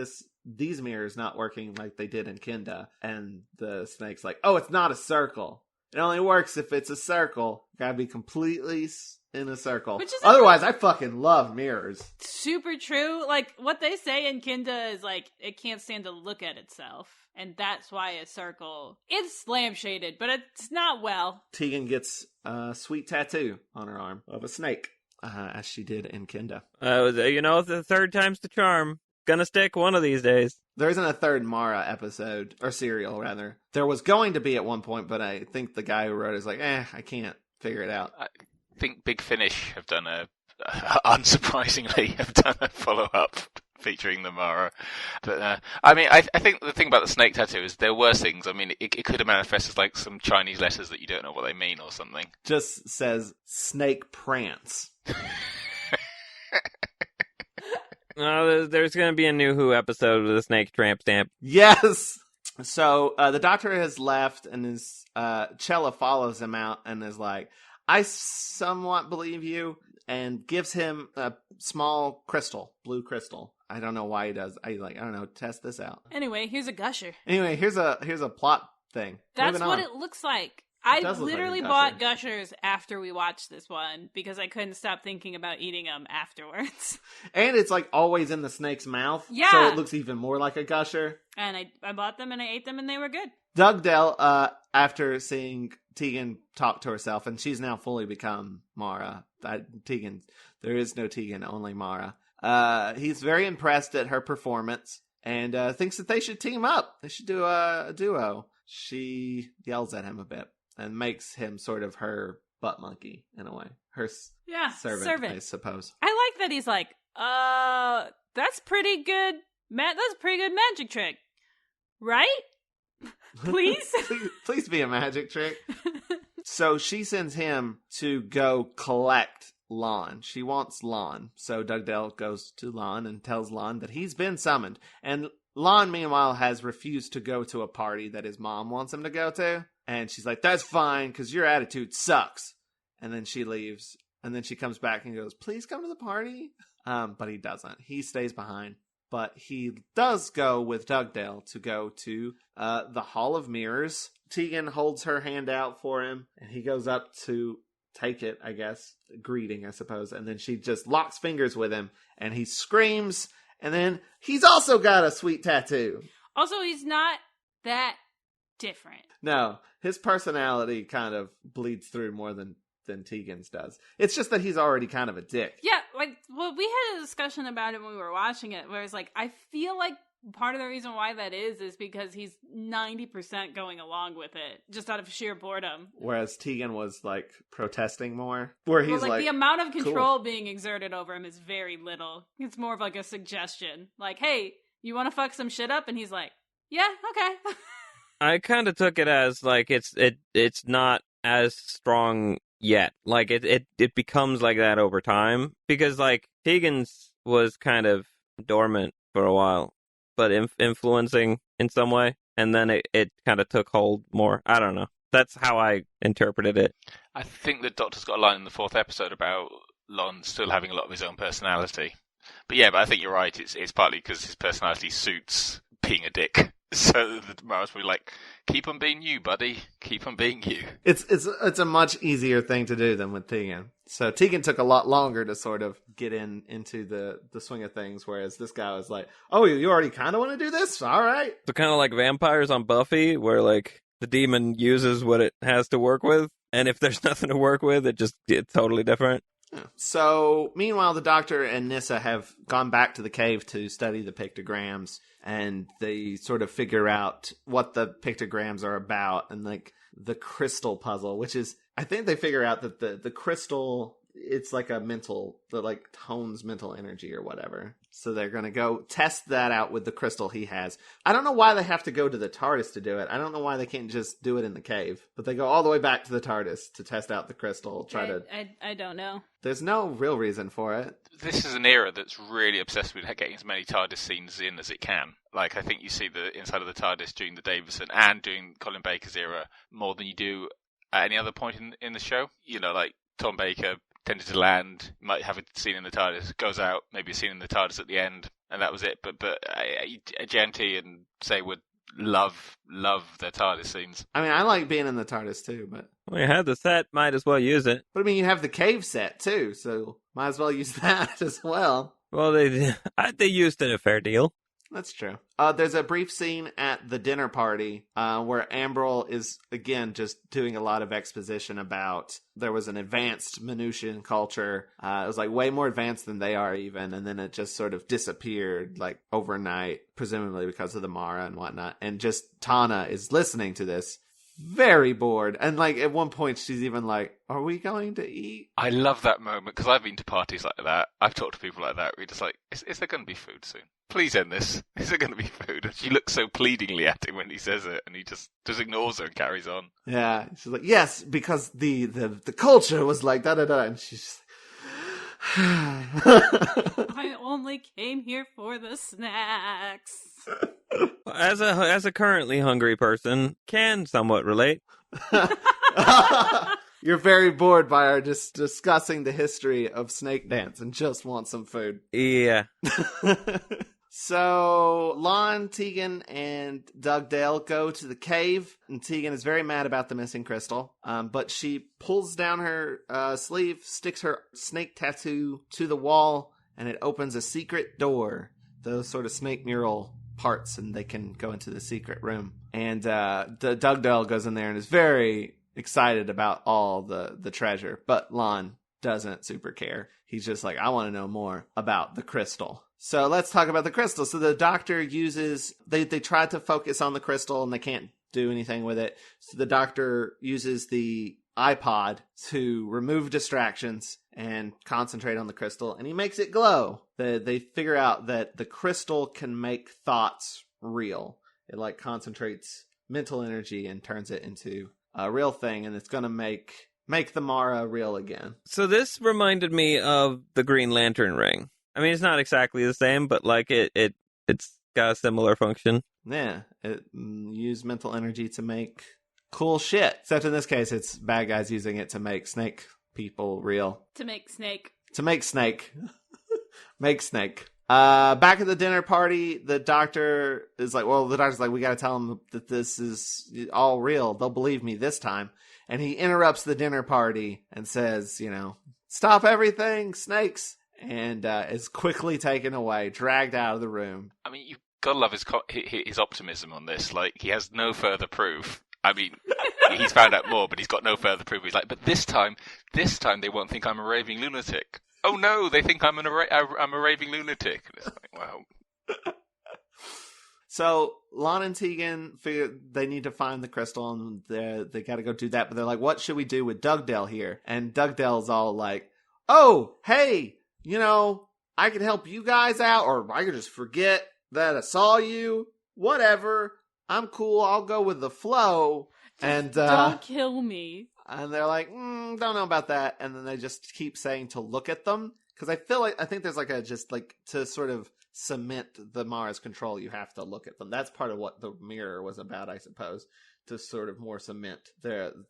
S2: these mirrors not working like they did in Kinda? And the snake's like, oh, it's not a circle. It only works if it's a circle. Gotta be completely in a circle. Otherwise, I fucking love mirrors.
S3: Super true. Like, what they say in Kinda is, like, it can't stand to look at itself. And that's why a circle... It's lampshaded, but it's not well.
S2: Tegan gets a sweet tattoo on her arm of a snake, as she did in Kinda.
S5: The third time's the charm. Gonna stick one of these days.
S2: There isn't a third Mara episode, or serial, rather. There was going to be at one point, but I think the guy who wrote it is like, I can't figure it out.
S6: I think Big Finish have done unsurprisingly, have done a follow-up featuring the Mara. But, I think the thing about the snake tattoo is there were things. I mean, it could have manifested as like some Chinese letters that you don't know what they mean or something.
S2: Just says snake prance.
S5: There's going to be a new Who episode with a snake tramp stamp.
S2: Yes! So, the doctor has left, and Chella follows him out and is like, I somewhat believe you. and gives him a small crystal, blue crystal. I don't know why he does. I don't know, test this out.
S3: Anyway, here's a gusher.
S2: Anyway, here's a plot thing.
S3: That's what it looks like. I literally bought gushers after we watched this one because I couldn't stop thinking about eating them afterwards.
S2: And it's like always in the snake's mouth.
S3: Yeah.
S2: So it looks even more like a gusher.
S3: And I bought them and I ate them and they were good.
S2: Dugdale, after seeing Tegan talk to herself, and she's now fully become Mara. Tegan, there is no Tegan, only Mara. He's very impressed at her performance and thinks that they should team up. They should do a duo. She yells at him a bit and makes him sort of her butt monkey in a way. Her servant, I suppose.
S3: I like that he's like, that's pretty good. That's a pretty good magic trick, right? Please?
S2: please be a magic trick. So she sends him to go collect Lon. She wants Lon. So Dugdale goes to Lon and tells Lon that he's been summoned. And Lon, meanwhile, has refused to go to a party that his mom wants him to go to. And she's like, that's fine, because your attitude sucks. And then she leaves. And then she comes back and goes, please come to the party. But he doesn't. He stays behind. But he does go with Dugdale to go to the Hall of Mirrors. Tegan holds her hand out for him. And he goes up to take it, I guess. Greeting, I suppose. And then she just locks fingers with him. And he screams. And then he's also got a sweet tattoo.
S3: Also, he's not that different.
S2: No, his personality kind of bleeds through more than Tegan's does. It's just that he's already kind of a dick.
S3: Yeah, we had a discussion about it when we were watching it, where it's like, I feel like part of the reason why that is because he's 90% going along with it, just out of sheer boredom. Whereas
S2: Tegan was, like, protesting more. Where he's
S3: the amount of control being exerted over him is very little. It's more of like a suggestion. Like, hey, you want to fuck some shit up? And he's like, yeah, okay.
S4: I kind of took it as, like, it's not as strong yet. Like, it becomes like that over time. Because, like, Tegan's was kind of dormant for a while, but influencing in some way. And then it kind of took hold more. I don't know. That's how I interpreted it.
S6: I think the Doctor's got a line in the 4th episode about Lon still having a lot of his own personality. But I think you're right. It's partly because his personality suits being a dick. So the Mara's will be like, keep on being you, buddy. Keep on being you.
S2: It's a much easier thing to do than with Tegan. So Tegan took a lot longer to sort of get into the swing of things, whereas this guy was like, oh, you already kind of want to do this? All right.
S4: So kind of like vampires on Buffy, where like the demon uses what it has to work with, and if there's nothing to work with, it's totally different.
S2: So, meanwhile, the Doctor and Nyssa have gone back to the cave to study the pictograms, and they sort of figure out what the pictograms are about, and, like, the crystal puzzle, which is, I think they figure out that the crystal, it's like tones mental energy or whatever. So they're going to go test that out with the crystal he has. I don't know why they have to go to the TARDIS to do it. I don't know why they can't just do it in the cave. But they go all the way back to the TARDIS to test out the crystal.
S3: I don't know.
S2: There's no real reason for it.
S6: This is an era that's really obsessed with getting as many TARDIS scenes in as it can. Like, I think you see the inside of the TARDIS during the Davison and during Colin Baker's era more than you do at any other point in the show. You know, like Tom Baker tended to land, might have a scene in the TARDIS, goes out, maybe a scene in the TARDIS at the end, and that was it. But Genty and Say would love their TARDIS scenes.
S2: I mean, I like being in the TARDIS too, but
S4: we had the set, might as well use it.
S2: But I mean, you have the cave set too, so might as well use that as well.
S4: Well, they used it a fair deal.
S2: That's true. There's a brief scene at the dinner party where Ambrel is, again, just doing a lot of exposition about there was an advanced Minutian culture. It was like way more advanced than they are even. And then it just sort of disappeared like overnight, presumably because of the Mara and whatnot. And just Tana is listening to this. Very bored. And like at one point she's even like, are we going to eat?
S6: I love that moment because I've been to parties like that. I've talked to people like that. We're just like, is there going to be food soon? Please end this. Is there going to be food? And she looks so pleadingly at him when he says it, and he just ignores her and carries on.
S2: Yeah. She's like, yes, because the culture was like da-da-da. And she's
S3: I only came here for the snacks.
S4: As a currently hungry person, can somewhat relate.
S2: You're very bored by our just discussing the history of Snakedance and just want some food.
S4: Yeah.
S2: So, Lon, Tegan, and Dugdale go to the cave, and Tegan is very mad about the missing crystal, but she pulls down her sleeve, sticks her snake tattoo to the wall, and it opens a secret door, those sort of snake mural parts, and they can go into the secret room. And Dugdale goes in there and is very excited about all the treasure, but Lon doesn't super care. He's just like, I want to know more about the crystal. So let's talk about the crystal. So the doctor uses, they try to focus on the crystal and they can't do anything with it. So the doctor uses the iPod to remove distractions and concentrate on the crystal, and he makes it glow. They figure out that the crystal can make thoughts real. It like concentrates mental energy and turns it into a real thing, and it's going to make the Mara real again.
S4: So this reminded me of the Green Lantern ring. I mean, it's not exactly the same, but like it's got a similar function.
S2: Yeah, it used mental energy to make cool shit. Except in this case, it's bad guys using it to make snake people real.
S3: To make snake.
S2: Make snake. Back at the dinner party, the doctor's like, we gotta tell them that this is all real. They'll believe me this time. And he interrupts the dinner party and says, stop everything, snakes. And is quickly taken away, dragged out of the room.
S6: I mean, you've got to love his optimism on this. Like, he has no further proof. I mean, he's found out more, but he's got no further proof. He's like, but this time they won't think I'm a raving lunatic. Oh no, they think I'm a raving lunatic. And it's like, wow.
S2: So Lon and Tegan figure they need to find the crystal, and they got to go do that. But they're like, what should we do with Dugdale here? And Dugdale's all like, oh, hey, I could help you guys out, or I could just forget that I saw you. Whatever. I'm cool. I'll go with the flow. And
S3: don't kill me.
S2: And they're like, don't know about that. And then they just keep saying to look at them. Because I think there's to sort of cement the Mara's control, you have to look at them. That's part of what the mirror was about, I suppose. To sort of more cement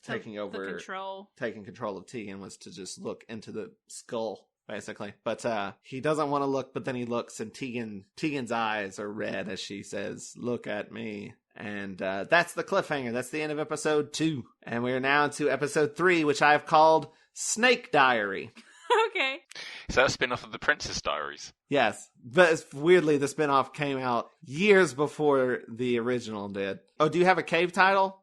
S2: taking control of Tegan was to just look into the skull. Basically. But he doesn't want to look, but then he looks, and Tegan's eyes are red as she says, look at me. And that's the cliffhanger. That's the end of episode 2. And we are now to episode 3, which I've called Snake Diary.
S3: Okay.
S6: Is that a spin-off of the Princess Diaries?
S2: Yes. But weirdly, the spin-off came out years before the original did. Oh, do you have a cave title?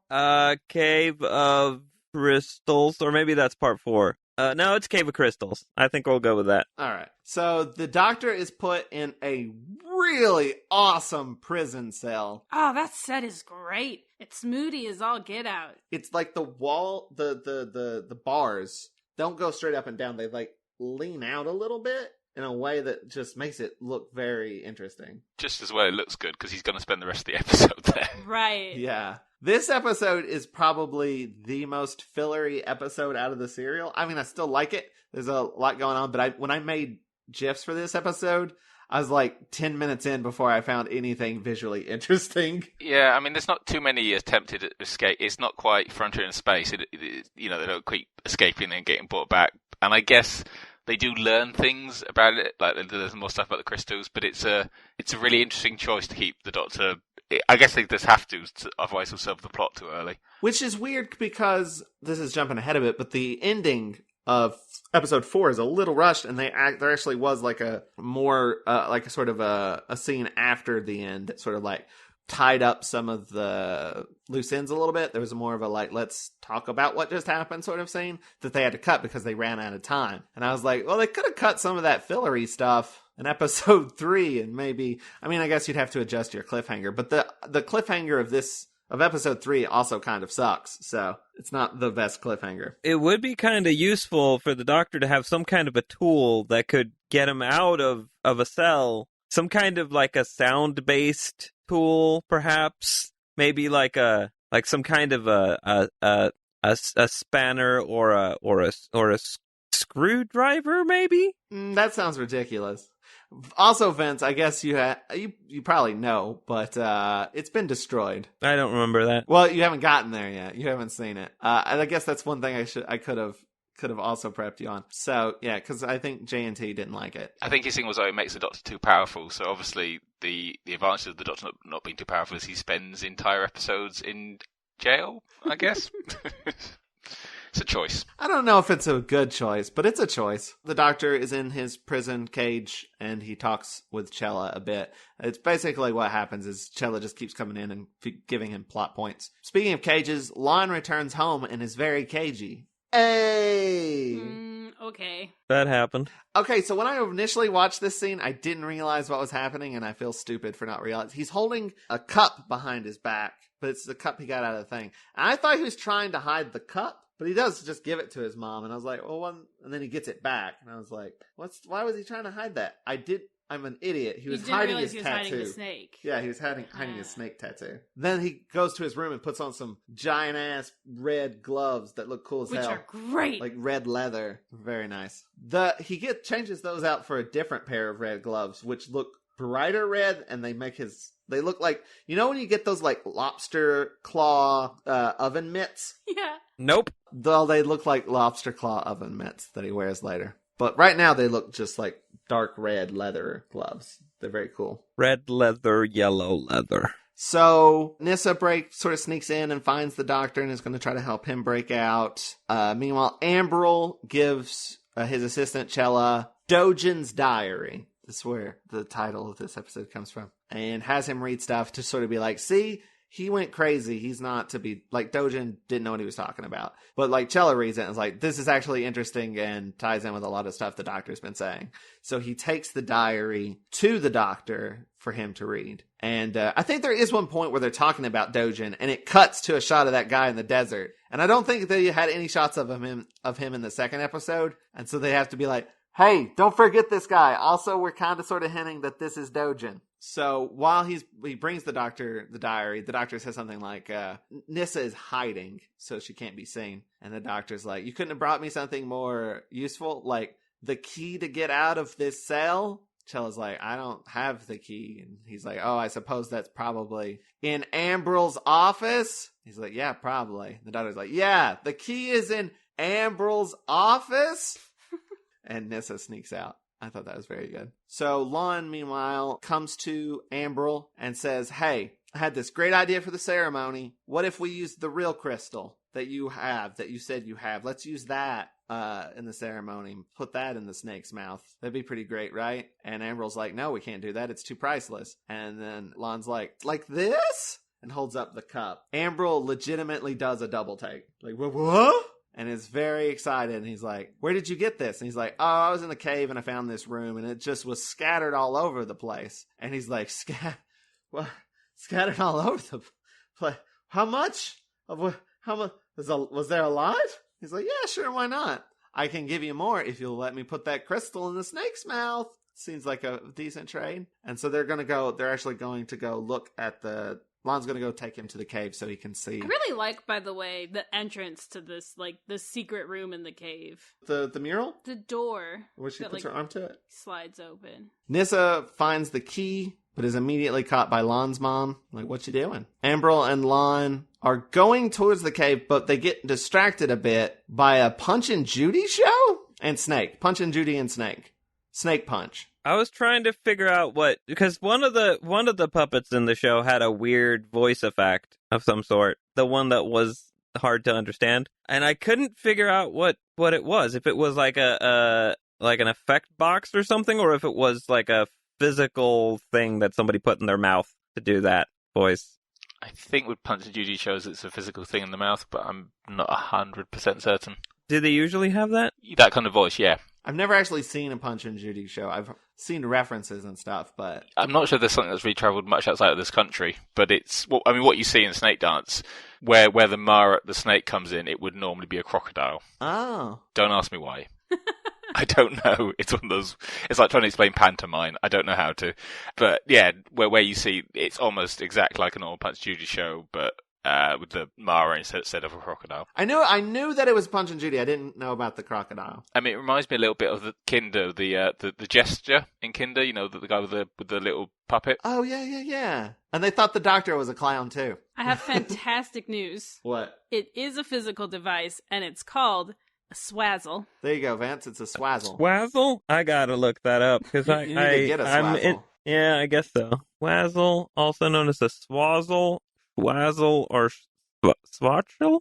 S4: Cave of Crystals, or maybe that's part 4. No, it's Cave of Crystals. I think we'll go with that.
S2: All right. So the doctor is put in a really awesome prison cell.
S3: Oh, that set is great. It's moody as all get out.
S2: It's like the wall, the bars don't go straight up and down. They like lean out a little bit in a way that just makes it look very interesting.
S6: Just as well it looks good, because he's going to spend the rest of the episode there.
S3: Right.
S2: Yeah. This episode is probably the most fillery episode out of the serial. I mean, I still like it. There's a lot going on, but when I made GIFs for this episode, I was like 10 minutes in before I found anything visually interesting.
S6: Yeah, I mean, there's not too many attempted escape. It's not quite Frontier in Space. They don't keep escaping and getting brought back. And I guess they do learn things about it, like there's more stuff about the crystals, but it's a really interesting choice to keep the Doctor. I guess they just have to, otherwise we'll serve the plot too early.
S2: Which is weird because, this is jumping ahead of it, but the ending of episode 4 is a little rushed, and there actually was like a more, like a sort of a scene after the end that sort of like tied up some of the loose ends a little bit. There was more of a like, let's talk about what just happened sort of scene that they had to cut because they ran out of time. And I was like, well, they could have cut some of that fillery stuff in episode 3, and maybe, I mean, I guess you'd have to adjust your cliffhanger, but the cliffhanger of episode 3 also kind of sucks, so it's not the best cliffhanger.
S4: It would be kind of useful for the Doctor to have some kind of a tool that could get him out of a cell, some kind of like a sound-based tool, perhaps, maybe like some kind of a spanner or a screwdriver, maybe.
S2: That sounds ridiculous. Also, Vince, I guess you probably know, but it's been destroyed.
S4: I don't remember that.
S2: Well, you haven't gotten there yet. You haven't seen it. And I guess that's one thing I could have also prepped you on. So, yeah, because I think J&T didn't like it.
S6: I think his thing was it makes the Doctor too powerful. So obviously the advantage of the Doctor not being too powerful is he spends entire episodes in jail, I guess. It's a choice.
S2: I don't know if it's a good choice, but it's a choice. The Doctor is in his prison cage, and he talks with Chella a bit. It's basically what happens is Chella just keeps coming in and giving him plot points. Speaking of cages, Lon returns home and is very cagey. Hey!
S3: Okay.
S4: That happened.
S2: Okay, so when I initially watched this scene, I didn't realize what was happening, and I feel stupid for not realizing. He's holding a cup behind his back, but it's the cup he got out of the thing. And I thought he was trying to hide the cup. But he does just give it to his mom, and I was like, well, and then he gets it back, and I was like, why was he trying to hide that? I'm an idiot. He was hiding his tattoo.
S3: Hiding the snake.
S2: Yeah, he was hiding his snake tattoo. Then he goes to his room and puts on some giant-ass red gloves that look cool as hell.
S3: Which are great.
S2: Like red leather. Very nice. He changes those out for a different pair of red gloves, which look brighter red, and they look like, you know when you get those like lobster claw oven mitts?
S3: Yeah.
S4: Nope.
S2: Though they look like lobster claw oven mitts that he wears later. But right now they look just like dark red leather gloves. They're very cool.
S4: Red leather, yellow leather.
S2: So Nyssa sort of sneaks in and finds the Doctor and is going to try to help him break out. Meanwhile, Ambril gives his assistant Chella Dogen's diary. That's where the title of this episode comes from. And has him read stuff to sort of be like, see, he went crazy. He's not to be, like, Dogen didn't know what he was talking about. But, like, Chella reads it and is like, this is actually interesting and ties in with a lot of stuff the Doctor's been saying. So he takes the diary to the Doctor for him to read. And I think there is one point where they're talking about Dogen, and it cuts to a shot of that guy in the desert. And I don't think they had any shots of him in the second episode. And so they have to be like, hey, don't forget this guy. Also, we're kind of sort of hinting that this is Dogen. So while he brings the Doctor the diary, the Doctor says something like, Nyssa is hiding, so she can't be seen. And the Doctor's like, you couldn't have brought me something more useful? Like, the key to get out of this cell? Chella's like, I don't have the key. And he's like, oh, I suppose that's probably in Ambril's office? He's like, yeah, probably. The Doctor's like, yeah, the key is in Ambril's office? And Nyssa sneaks out. I thought that was very good. So Lon, meanwhile, comes to Ambril and says, hey, I had this great idea for the ceremony. What if we use the real crystal that you said you have? Let's use that in the ceremony. Put that in the snake's mouth. That'd be pretty great, right? And Ambril's like, no, we can't do that. It's too priceless. And then Lon's like this? And holds up the cup. Ambril legitimately does a double take. Like, what? And is very excited, and he's like, where did you get this? And he's like, oh, I was in the cave, and I found this room, and it just was scattered all over the place. And he's like, scattered all over the place? How much? Was there a lot? He's like, yeah, sure, why not? I can give you more if you'll let me put that crystal in the snake's mouth. Seems like a decent trade. And so they're actually going to go look at Lon's going to go take him to the cave so he can see.
S3: I really like, by the way, the entrance to this, like, the secret room in the cave.
S2: The mural?
S3: The door.
S2: Where she puts her arm to it?
S3: Slides open.
S2: Nyssa finds the key, but is immediately caught by Lon's mom. Like, what you doing? Ambril and Lon are going towards the cave, but they get distracted a bit by a Punch and Judy show? And Snake. Punch and Judy and Snake. SnakePunch.
S4: I was trying to figure out because one of the puppets in the show had a weird voice effect of some sort. The one that was hard to understand, and I couldn't figure out what it was. If it was like an effect box or something, or if it was like a physical thing that somebody put in their mouth to do that voice.
S6: I think with Punch and Judy shows it's a physical thing in the mouth, but I'm not 100% certain.
S4: Do they usually have that?
S6: That kind of voice, yeah.
S2: I've never actually seen a Punch and Judy show. I've seen references and stuff, but
S6: I'm not sure there's something that's really travelled much outside of this country. But it's, what you see in Snakedance, where the snake comes in, it would normally be a crocodile.
S2: Oh.
S6: Don't ask me why. I don't know. It's one of those. It's like trying to explain pantomime. I don't know how to. But yeah, where you see it's almost exactly like a normal Punch Judy show, but with the Mara instead of a crocodile.
S2: I knew that it was Punch and Judy. I didn't know about the crocodile.
S6: I mean, it reminds me a little bit of the Kinder, the gesture in Kinder. You know, the guy with the little puppet.
S2: Oh yeah. And they thought the doctor was a clown too.
S3: I have fantastic news.
S2: What?
S3: It is a physical device, and it's called a swazzle.
S2: There you go, Vance. It's a swazzle.
S4: Swazzle? I gotta look that up because
S2: you need to get a swazzle.
S4: Yeah, I guess so. Swazzle, also known as a swazzle, swazzle, or swatchel.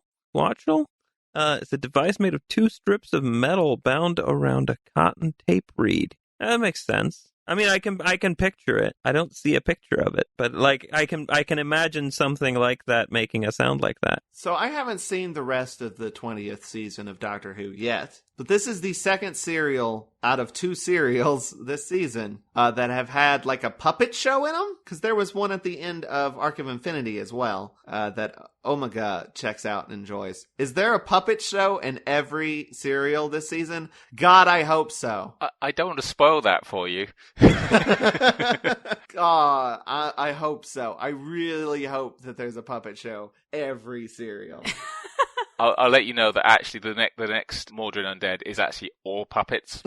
S4: It's a device made of 2 strips of metal bound around a cotton tape reed. That makes sense. I mean, I can picture it. I don't see a picture of it, but like I can imagine something like that making a sound like that.
S2: So I haven't seen the rest of the 20th season of Doctor Who yet, but this is the second serial out of 2 serials this season that have had like a puppet show in them, because there was one at the end of Arc of Infinity as well that Omega checks out and enjoys. Is there a puppet show in every serial this season? God, I hope so.
S6: I don't want to spoil that for you.
S2: I hope so. I really hope that there's a puppet show every serial.
S6: I'll let you know that actually the next Mordred Undead is actually all puppets.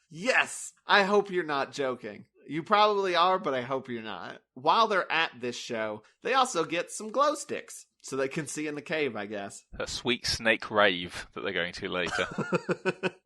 S2: Yes! I hope you're not joking. You probably are, but I hope you're not. While they're at this show, they also get some glow sticks, so they can see in the cave, I guess.
S6: A sweet snake rave that they're going to later.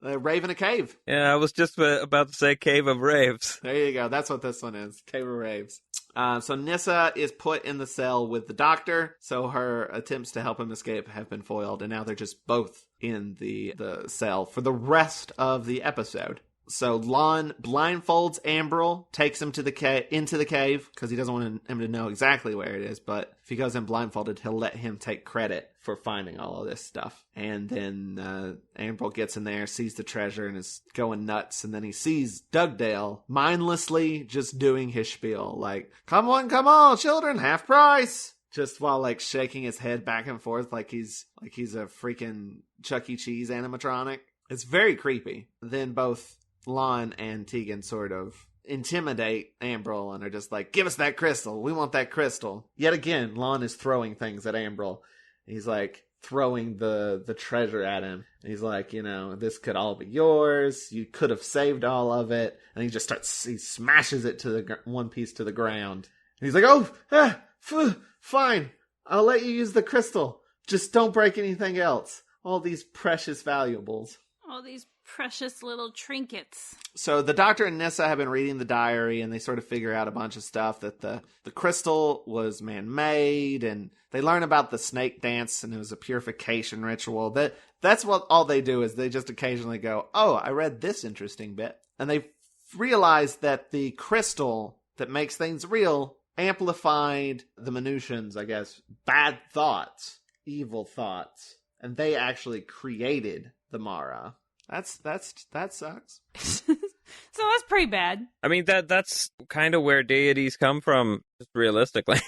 S2: A rave in a cave.
S4: Yeah, I was just about to say Cave of Raves.
S2: There you go. That's what this one is. Cave of Raves. So Nyssa is put in the cell with the doctor, so her attempts to help him escape have been foiled, and now they're just both in the cell for the rest of the episode. So Lon blindfolds Ambril, takes him into the cave, because he doesn't want him to know exactly where it is, but if he goes in blindfolded, he'll let him take credit for finding all of this stuff. And then Ambril gets in there, sees the treasure, and is going nuts, and then he sees Dugdale mindlessly just doing his spiel, like, come on, children, half price! Just while, like, shaking his head back and forth like he's a freaking Chuck E. Cheese animatronic. It's very creepy. Then both Lon and Tegan sort of intimidate Ambril and are just like, give us that crystal. We want that crystal. Yet again, Lon is throwing things at Ambril. He's like throwing the treasure at him. And he's like, this could all be yours. You could have saved all of it. And he smashes it to one piece to the ground. And he's like, fine. I'll let you use the crystal. Just don't break anything else. All these precious valuables.
S3: All these precious little trinkets.
S2: So the doctor and Nyssa have been reading the diary, and they sort of figure out a bunch of stuff, that the crystal was man-made, and they learn about the snake dance, and it was a purification ritual. That's what all they do, is they just occasionally go, oh, I read this interesting bit. And they realize that the crystal that makes things real amplified the Minutions, I guess, bad thoughts, evil thoughts, and they actually created the Mara. That sucks.
S3: So that's pretty bad.
S4: I mean, that's kind of where deities come from, just realistically.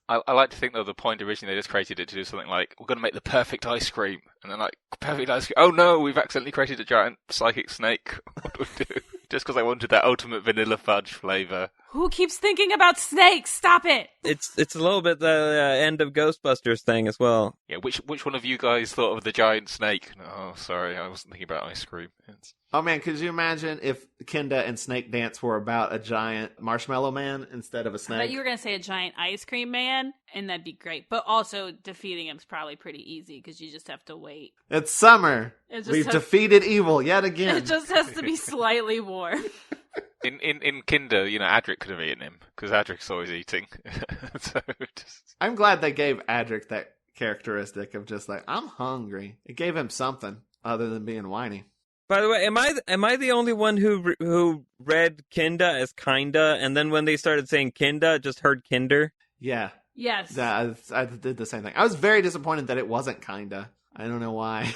S6: I like to think, though, the point originally they just created it to do something like, we're going to make the perfect ice cream. And then, like, perfect ice cream. Oh, no, we've accidentally created a giant psychic snake. What do we do? Just because I wanted that ultimate vanilla fudge flavor.
S3: Who keeps thinking about snakes? Stop it!
S4: It's a little bit the end of Ghostbusters thing as well.
S6: Yeah, which one of you guys thought of the giant snake? Oh, sorry, I wasn't thinking about ice cream.
S2: Oh man, could you imagine if Kenda and Snakedance were about a giant marshmallow man instead of a snake?
S3: I thought you were going to say a giant ice cream man, and that'd be great. But also, defeating him is probably pretty easy, because you just have to wait.
S2: It's summer. We've defeated evil yet again.
S3: It just has to be slightly warm.
S6: In Kinder, Adric could have eaten him, because Adric's always eating.
S2: I'm glad they gave Adric that characteristic of just like, I'm hungry. It gave him something other than being whiny.
S4: By the way, am I the only one who read Kinda as kinda, and then when they started saying Kinda, just heard Kinder?
S2: Yeah.
S3: Yes.
S2: Yeah, I did the same thing. I was very disappointed that it wasn't kinda. I don't know why.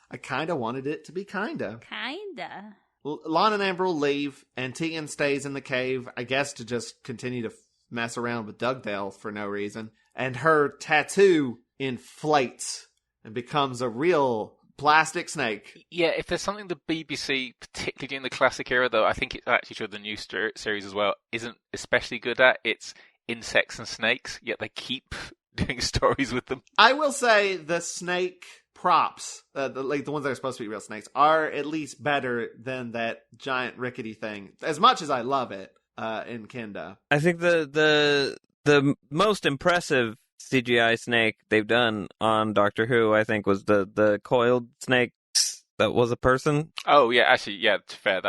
S2: I kinda wanted it to be kinda.
S3: Kinda.
S2: Lon and Ambril leave, and Tegan stays in the cave, I guess to just continue to mess around with Dugdale for no reason. And her tattoo inflates and becomes a real plastic snake.
S6: Yeah, if there's something the BBC, particularly during the classic era, though, I think it's actually true of the new series as well, isn't especially good at, it's insects and snakes, yet they keep doing stories with them.
S2: I will say the snake props, the ones that are supposed to be real snakes, are at least better than that giant rickety thing. As much as I love it in Kenda.
S4: I think the most impressive CGI snake they've done on Doctor Who, I think, was the coiled snake that was a person.
S6: Oh yeah, actually, yeah, fair.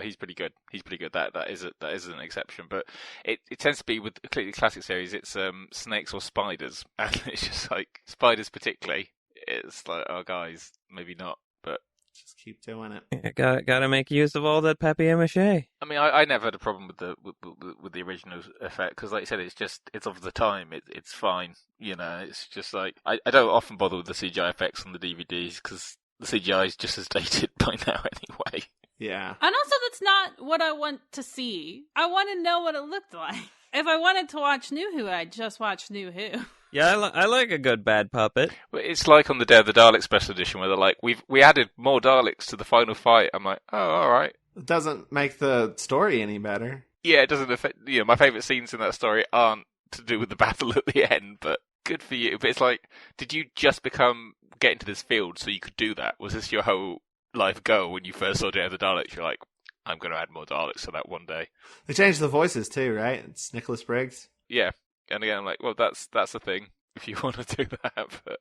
S6: He's pretty good. He's pretty good. That is an exception, but it tends to be with the classic series. It's snakes or spiders, and it's just like spiders particularly. It's like, oh guys, maybe not, but
S2: just keep doing it.
S4: Yeah, gotta make use of all that papier-mâché.
S6: I mean, I never had a problem with the original effect because, like you said, it's of the time. It's fine, you know. It's just like I don't often bother with the CGI effects on the DVDs because the CGI is just as dated by now anyway.
S2: Yeah.
S3: And also, that's not what I want to see. I want to know what it looked like. If I wanted to watch New Who, I'd just watch New Who.
S4: Yeah, I like a good bad puppet.
S6: It's like on the Day of the Daleks special edition where they're like, we added more Daleks to the final fight. I'm like, oh, all right.
S2: It doesn't make the story any better.
S6: Yeah, it doesn't affect. You know, my favourite scenes in that story aren't to do with the battle at the end, but good for you. But it's like, did you just get into this field so you could do that? Was this your whole life goal when you first saw Day of the Daleks? You're like, I'm going to add more Daleks to that one day.
S2: They changed the voices too, right? It's Nicholas Briggs.
S6: Yeah. And again, I'm like, well, that's the thing, if you want to do that. But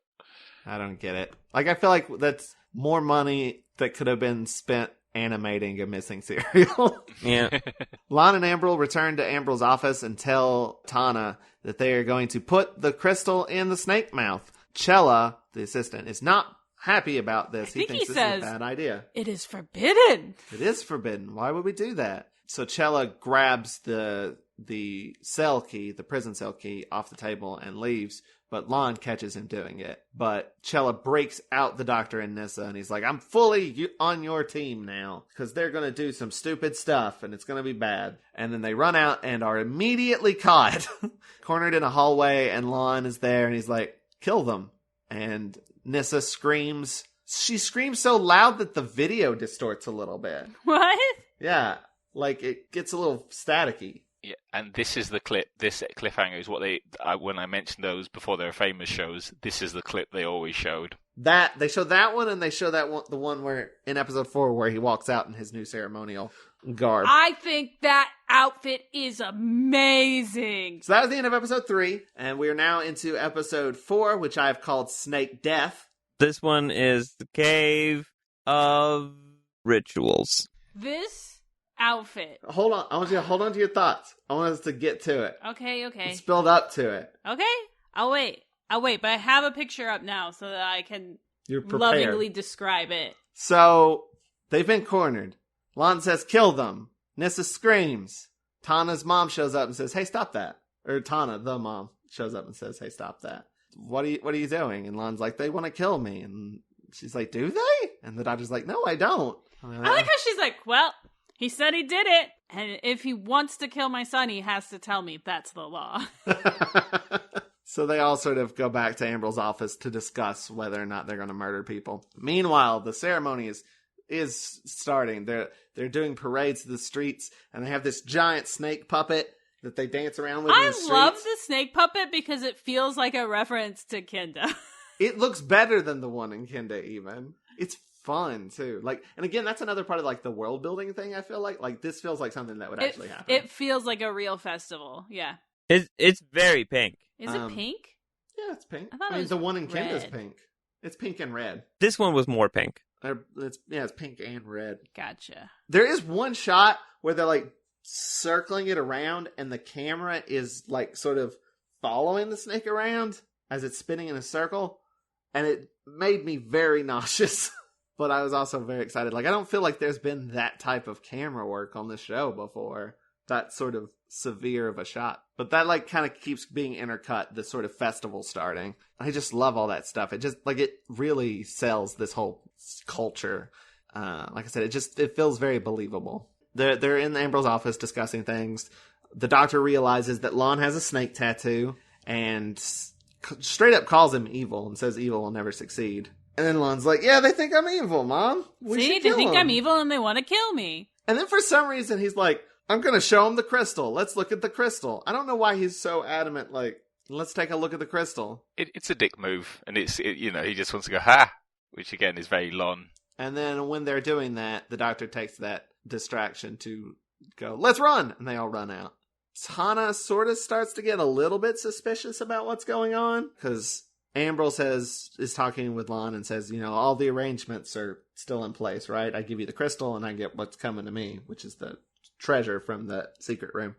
S2: I don't get it. Like, I feel like that's more money that could have been spent animating a missing serial.
S4: Yeah.
S2: Lon and Ambrel return to Ambrel's office and tell Tana that they are going to put the crystal in the snake mouth. Chella, the assistant, is not happy about this. He thinks this is a bad idea.
S3: It is forbidden.
S2: It is forbidden. Why would we do that? So Chella grabs the cell key, the prison cell key, off the table and leaves, but Lon catches him doing it. But Chella breaks out the Doctor and Nyssa, and he's like, I'm fully on your team now, because they're going to do some stupid stuff, and it's going to be bad. And then they run out and are immediately caught, cornered in a hallway, and Lon is there, and he's like, kill them. And Nyssa screams. She screams so loud that the video distorts a little bit.
S3: What?
S2: Yeah, like it gets a little staticky.
S6: yeah, and this is the clip. This cliffhanger is what when I mentioned those before they were famous shows. This is the clip they always showed.
S2: That they show that one, and they show that one, the one where in episode 4 where he walks out in his new ceremonial garb.
S3: I think that outfit is amazing.
S2: So that was the end of episode 3, and we are now into episode 4, which I've called Snake Death.
S4: This one is the Cave of Rituals.
S3: This outfit.
S2: Hold on, I want you to hold on to your thoughts. I want us to get to it.
S3: Okay.
S2: Let's build up to it.
S3: Okay, I'll wait, but I have a picture up now so that I can
S2: You're prepared.
S3: lovingly describe it.
S2: So, they've been cornered. Lon says, kill them. Nyssa screams. Tana's mom shows up and says, hey, stop that. Or Tana, the mom, shows up and says, hey, stop that. What are you doing? And Lon's like, they want to kill me. And she's like, do they? And the Doctor's like, no, I don't.
S3: I like how she's like, well, he said he did it. And if he wants to kill my son, he has to tell me. That's the law.
S2: So they all sort of go back to Ambrel's office to discuss whether or not they're going to murder people. Meanwhile, the ceremony is starting. They're doing parades to the streets, and they have this giant snake puppet that they dance around with in the streets.
S3: I love the snake puppet because it feels like a reference to Kenda.
S2: It looks better than the one in Kenda, even. It's fun, too. Like, and again, that's another part of, like, the world-building thing, I feel like. Like, this feels like something that would actually happen.
S3: It feels like a real festival, yeah.
S4: It's very pink.
S3: Is it pink?
S2: Yeah, it's pink.
S3: I thought it was
S2: the one in
S3: red.
S2: Kenda's pink. It's pink and red.
S4: This one was more pink.
S2: It's pink and red.
S3: Gotcha.
S2: There is one shot where they're, like, circling it around, and the camera is, like, sort of following the snake around as it's spinning in a circle, and it made me very nauseous. But I was also very excited. Like, I don't feel like there's been that type of camera work on this show before. That sort of severe of a shot. But that, like, kind of keeps being intercut, the sort of festival starting. I just love all that stuff. It just, like, it really sells this whole culture. Like I said, it feels very believable. They're in Ambrel's office discussing things. The Doctor realizes that Lon has a snake tattoo and straight up calls him evil and says evil will never succeed. And then Lon's like, yeah, they think I'm evil, Mom.
S3: See, they think I'm evil and they want to kill me.
S2: And then for some reason, he's like, I'm going to show him the crystal. Let's look at the crystal. I don't know why he's so adamant, like, let's take a look at the crystal.
S6: It's a dick move, and he just wants to go, ha! Which, again, is very Lon.
S2: And then when they're doing that, the doctor takes that distraction to go, let's run! And they all run out. Tana sort of starts to get a little bit suspicious about what's going on, because Ambrose is talking with Lon and says, all the arrangements are still in place, right? I give you the crystal and I get what's coming to me, which is the treasure from the secret room.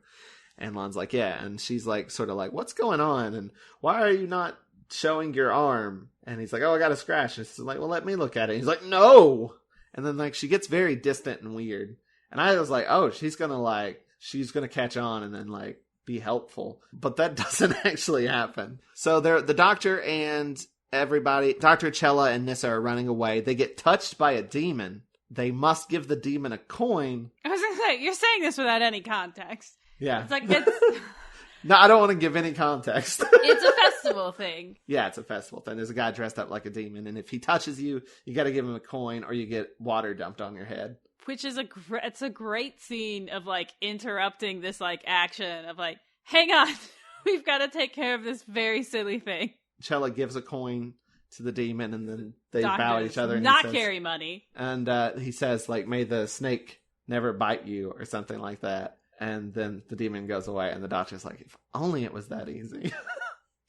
S2: And Lon's like, yeah. And she's like, sort of like, what's going on? And why are you not showing your arm? And he's like, oh, I got a scratch. And she's like, well, let me look at it. And he's like, no. And then like she gets very distant and weird. And I was like, oh, she's going to catch on and then like be helpful. But that doesn't actually happen. So the doctor and everybody, Dr. Chella and Nyssa are running away. They get touched by a demon. They must give the demon a coin.
S3: I was going to say, you're saying this without any context.
S2: Yeah.
S3: It's like,
S2: No, I don't want to give any context.
S3: It's a festival thing.
S2: Yeah, it's a festival thing. There's a guy dressed up like a demon, and if he touches you, you got to give him a coin or you get water dumped on your head.
S3: Which is it's a great scene of like interrupting this like action of like, hang on, we've got to take care of this very silly thing.
S2: Chella gives a coin to the demon, and then they
S3: Doctors
S2: bow at each other. And
S3: not carry money.
S2: And he says, like, may the snake never bite you, or something like that. And then the demon goes away, and the doctor's like, if only it was that easy.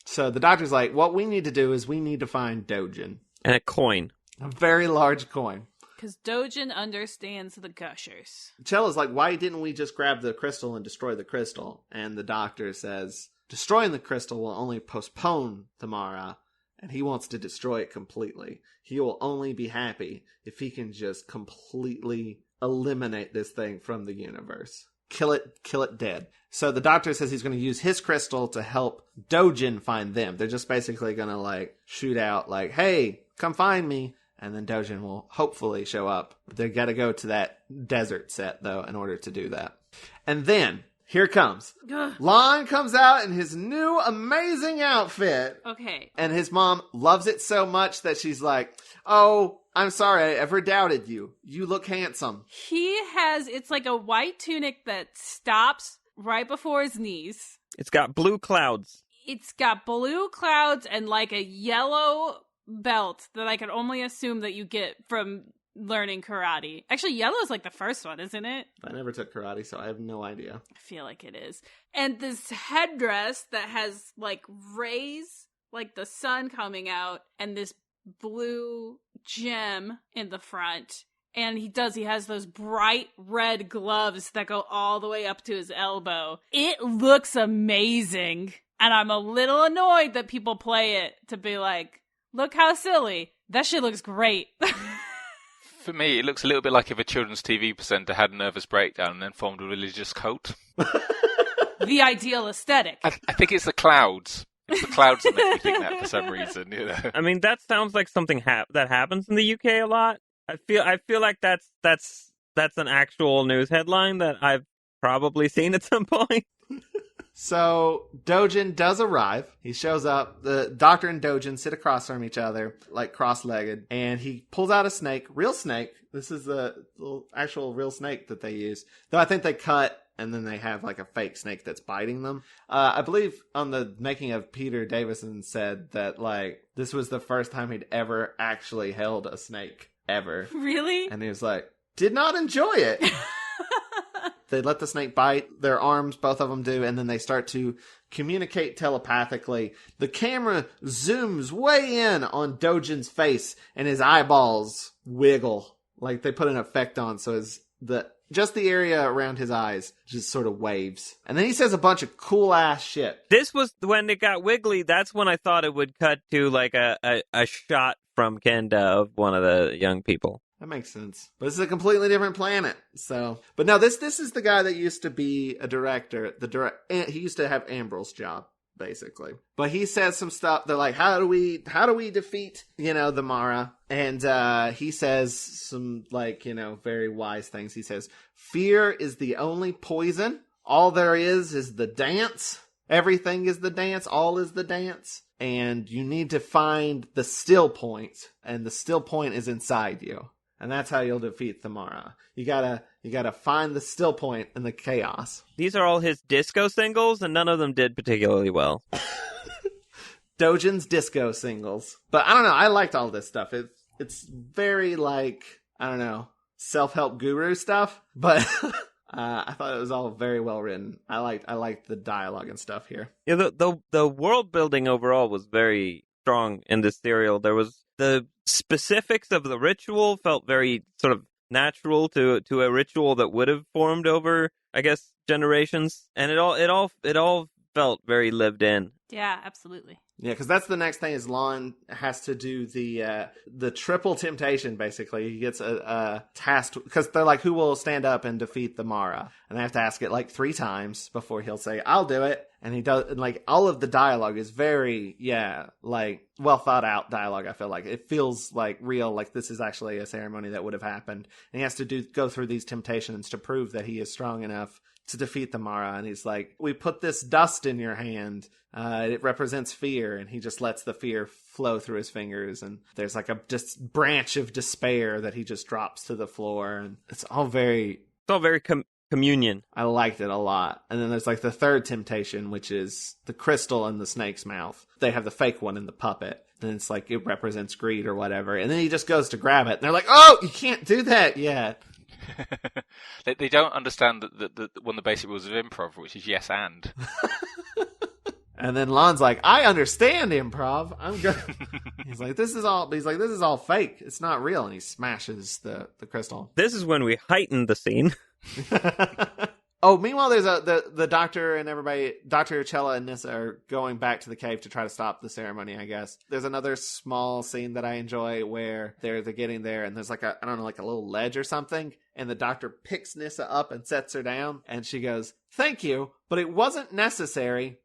S2: So the doctor's like, what we need to do is we need to find Dojin.
S4: And a coin.
S2: A very large coin.
S3: Because Dojin understands the gushers.
S2: Chella's like, why didn't we just grab the crystal and destroy the crystal? And the doctor says, destroying the crystal will only postpone Tamara, and he wants to destroy it completely. He will only be happy if he can just completely eliminate this thing from the universe. Kill it dead. So the doctor says he's going to use his crystal to help Dojin find them. They're just basically going to like shoot out like, hey, come find me. And then Dojin will hopefully show up. They got to go to that desert set, though, in order to do that. And then, here it comes. Lon comes out in his new amazing outfit.
S3: Okay.
S2: And his mom loves it so much that she's like, oh, I'm sorry I ever doubted you. You look handsome.
S3: It's like a white tunic that stops right before his knees.
S4: It's got blue clouds.
S3: It's got blue clouds and like a yellow belt that I can only assume that you get from learning karate. Actually, yellow is like the first one, isn't it?
S2: I never took karate, so I have no idea.
S3: I feel like it is. And this headdress that has like rays, like the sun coming out, and this blue gem in the front. And he has those bright red gloves that go all the way up to his elbow. It looks amazing. And I'm a little annoyed that people play it to be like, look how silly. That shit looks great.
S6: For me, it looks a little bit like if a children's TV presenter had a nervous breakdown and then formed a religious cult.
S3: The ideal aesthetic.
S6: I think it's the clouds. It's the clouds that make me think that for some reason.
S4: I mean, that sounds like something that happens in the UK a lot. I feel like that's an actual news headline that I've probably seen at some point.
S2: So Dojin does arrive. He shows up. The doctor and Dojin sit across from each other, like cross-legged, and he pulls out a snake, real snake. This is the actual real snake that they use. Though I think they cut and then they have like a fake snake that's biting them. I believe on the making of, Peter Davison said that like this was the first time he'd ever actually held a snake ever.
S3: Really?
S2: And he was like, did not enjoy it. They let the snake bite their arms, both of them do, and then they start to communicate telepathically. The camera zooms way in on Dojin's face, and his eyeballs wiggle. Like they put an effect on, so just the area around his eyes just sort of waves. And then he says a bunch of cool-ass shit.
S4: This was when it got wiggly. That's when I thought it would cut to like a shot from Kenda of one of the young people.
S2: That makes sense. But this is a completely different planet. So, but no, this is the guy that used to be a director. He used to have Ambrose's job, basically. But he says some stuff. They're like, how do we defeat, the Mara? And he says some very wise things. He says, fear is the only poison. All there is the dance. Everything is the dance. All is the dance. And you need to find the still point. And the still point is inside you. and that's how you'll defeat the Mara. You gotta find the still point in the chaos.
S4: These are all his disco singles, and none of them did particularly well.
S2: Dojin's disco singles. But I don't know, I liked all this stuff. It's very like, I don't know, self-help guru stuff, but I thought it was all very well written. I liked the dialogue and stuff here.
S4: Yeah, the world building overall was very strong in this serial. There was the specifics of the ritual felt very sort of natural to a ritual that would have formed over, I guess, generations, and it all felt very lived in.
S3: Yeah, absolutely.
S2: Yeah, because that's the next thing is Lon has to do the triple temptation, basically. He gets a task, because they're like, who will stand up and defeat the Mara? And they have to ask it like 3 times before he'll say, I'll do it. And he does, and like, all of the dialogue is very, like, well thought out dialogue, I feel like. It feels like real, like this is actually a ceremony that would have happened. And he has to go through these temptations to prove that he is strong enough to defeat the Mara. And he's like, we put this dust in your hand. It represents fear. And he just lets the fear flow through his fingers. And there's like a just branch of despair that he just drops to the floor. And it's all very
S4: communion.
S2: I liked it a lot. And then there's like the third temptation, which is the crystal in the snake's mouth. They have the fake one in the puppet. And it's like, it represents greed or whatever. And then he just goes to grab it. And they're like, oh, you can't do that yet.
S6: They don't understand that one of the basic rules of improv, which is yes and.
S2: And then Lon's like, I understand improv. I'm good. He's like, this is all fake. It's not real. And he smashes the crystal.
S4: This is when we heighten the scene.
S2: Oh, meanwhile, there's the doctor and everybody, Dr. Chella and Nyssa are going back to the cave to try to stop the ceremony, I guess. There's another small scene that I enjoy where they're getting there and there's like a little ledge or something. And the doctor picks Nyssa up and sets her down. And she goes, thank you, but it wasn't necessary.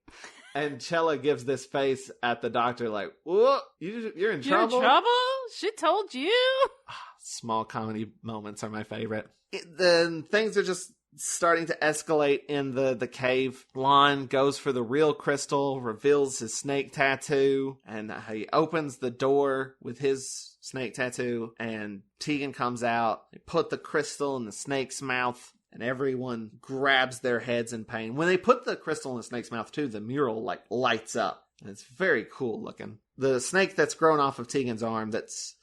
S2: And Chella gives this face at the doctor like, whoa, you're in trouble?
S3: You're in trouble? She told you?
S2: Small comedy moments are my favorite. Then things are just starting to escalate in the cave. Lon goes for the real crystal, reveals his snake tattoo, and he opens the door with his snake tattoo, and Tegan comes out. They put the crystal in the snake's mouth, and everyone grabs their heads in pain. When they put the crystal in the snake's mouth too, the mural like lights up, and it's very cool looking. The snake that's grown off of Tegan's arm,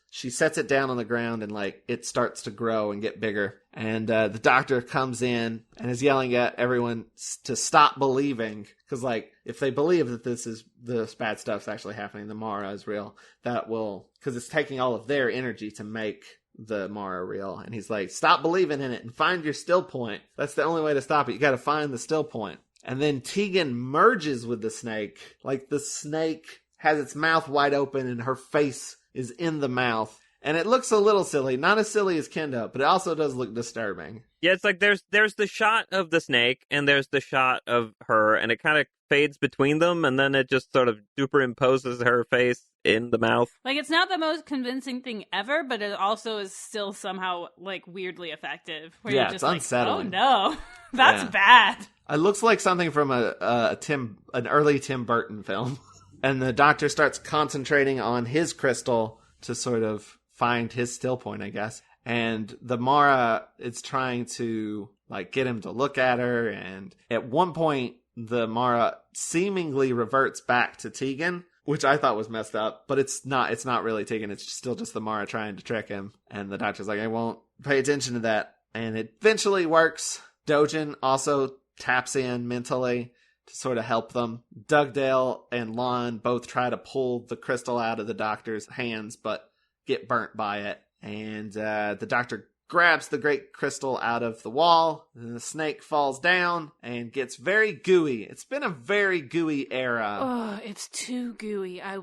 S2: she sets it down on the ground and like it starts to grow and get bigger. And the doctor comes in and is yelling at everyone to stop believing. Because like if they believe that this bad stuff's actually happening, the Mara is real, because it's taking all of their energy to make the Mara real. And he's like, stop believing in it and find your still point. That's the only way to stop it. You got to find the still point. And then Tegan merges with the snake. Like the snake has its mouth wide open and her face is in the mouth. And it looks a little silly. Not as silly as Kendo, but it also does look disturbing.
S4: Yeah, it's like there's the shot of the snake and there's the shot of her, and it kind of fades between them, and then it just sort of superimposes her face in the mouth.
S3: Like, it's not the most convincing thing ever, but it also is still somehow, like, weirdly effective. Where
S2: yeah,
S3: you're just
S2: it's unsettling.
S3: Like, oh no, that's bad.
S2: It looks like something from an early Tim Burton film. And the doctor starts concentrating on his crystal to sort of find his still point, I guess. And the Mara is trying to like get him to look at her. And at one point, the Mara seemingly reverts back to Tegan, which I thought was messed up. But it's not really Tegan. It's still just the Mara trying to trick him. And the doctor's like, I won't pay attention to that. And it eventually works. Dojin also taps in mentally to sort of help them. Dugdale and Lon both try to pull the crystal out of the doctor's hands, but get burnt by it. And the doctor grabs the great crystal out of the wall, and the snake falls down and gets very gooey. It's been a very gooey era.
S3: Oh, it's too gooey. I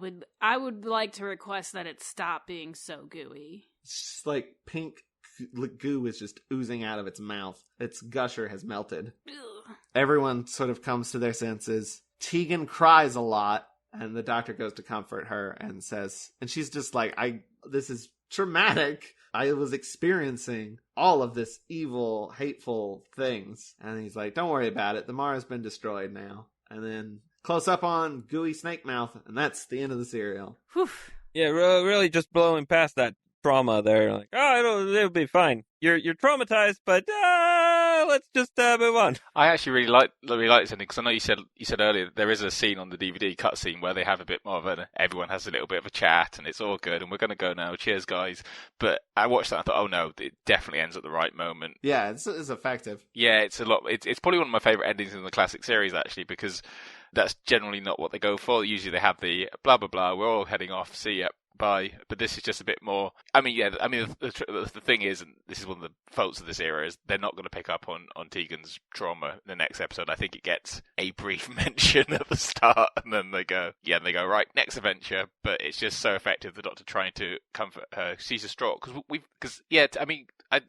S3: would like to request that it stop being so gooey.
S2: It's just like pink goo is just oozing out of its mouth. Its gusher has melted.
S3: Ugh.
S2: Everyone sort of comes to their senses. Tegan cries a lot, and the doctor goes to comfort her and says, and she's just like, this is traumatic. I was experiencing all of this evil, hateful things. And he's like, don't worry about it. The Mara's been destroyed now. And then close up on gooey snake mouth, and that's the end of the serial.
S3: Whew.
S4: Yeah, really just blowing past that trauma. They're like, it'll be fine. You're traumatized, but let's just move on.
S6: I actually really like this ending because I know you said earlier that there is a scene on the DVD cutscene where they have a bit more of everyone has a little bit of a chat and it's all good and we're going to go now. Cheers, guys. But I watched that and I thought, oh no, it definitely ends at the right moment.
S2: Yeah, it's effective.
S6: Yeah, it's a lot. It's probably one of my favorite endings in the classic series actually because that's generally not what they go for. Usually they have the blah blah blah. We're all heading off. See ya. Bye. But this is just a bit more. I mean, the thing is, and this is one of the faults of this era, is they're not going to pick up on Tegan's trauma in the next episode. I think it gets a brief mention at the start, and then they go right, next adventure. But it's just so effective. The Doctor trying to comfort her. She's distraught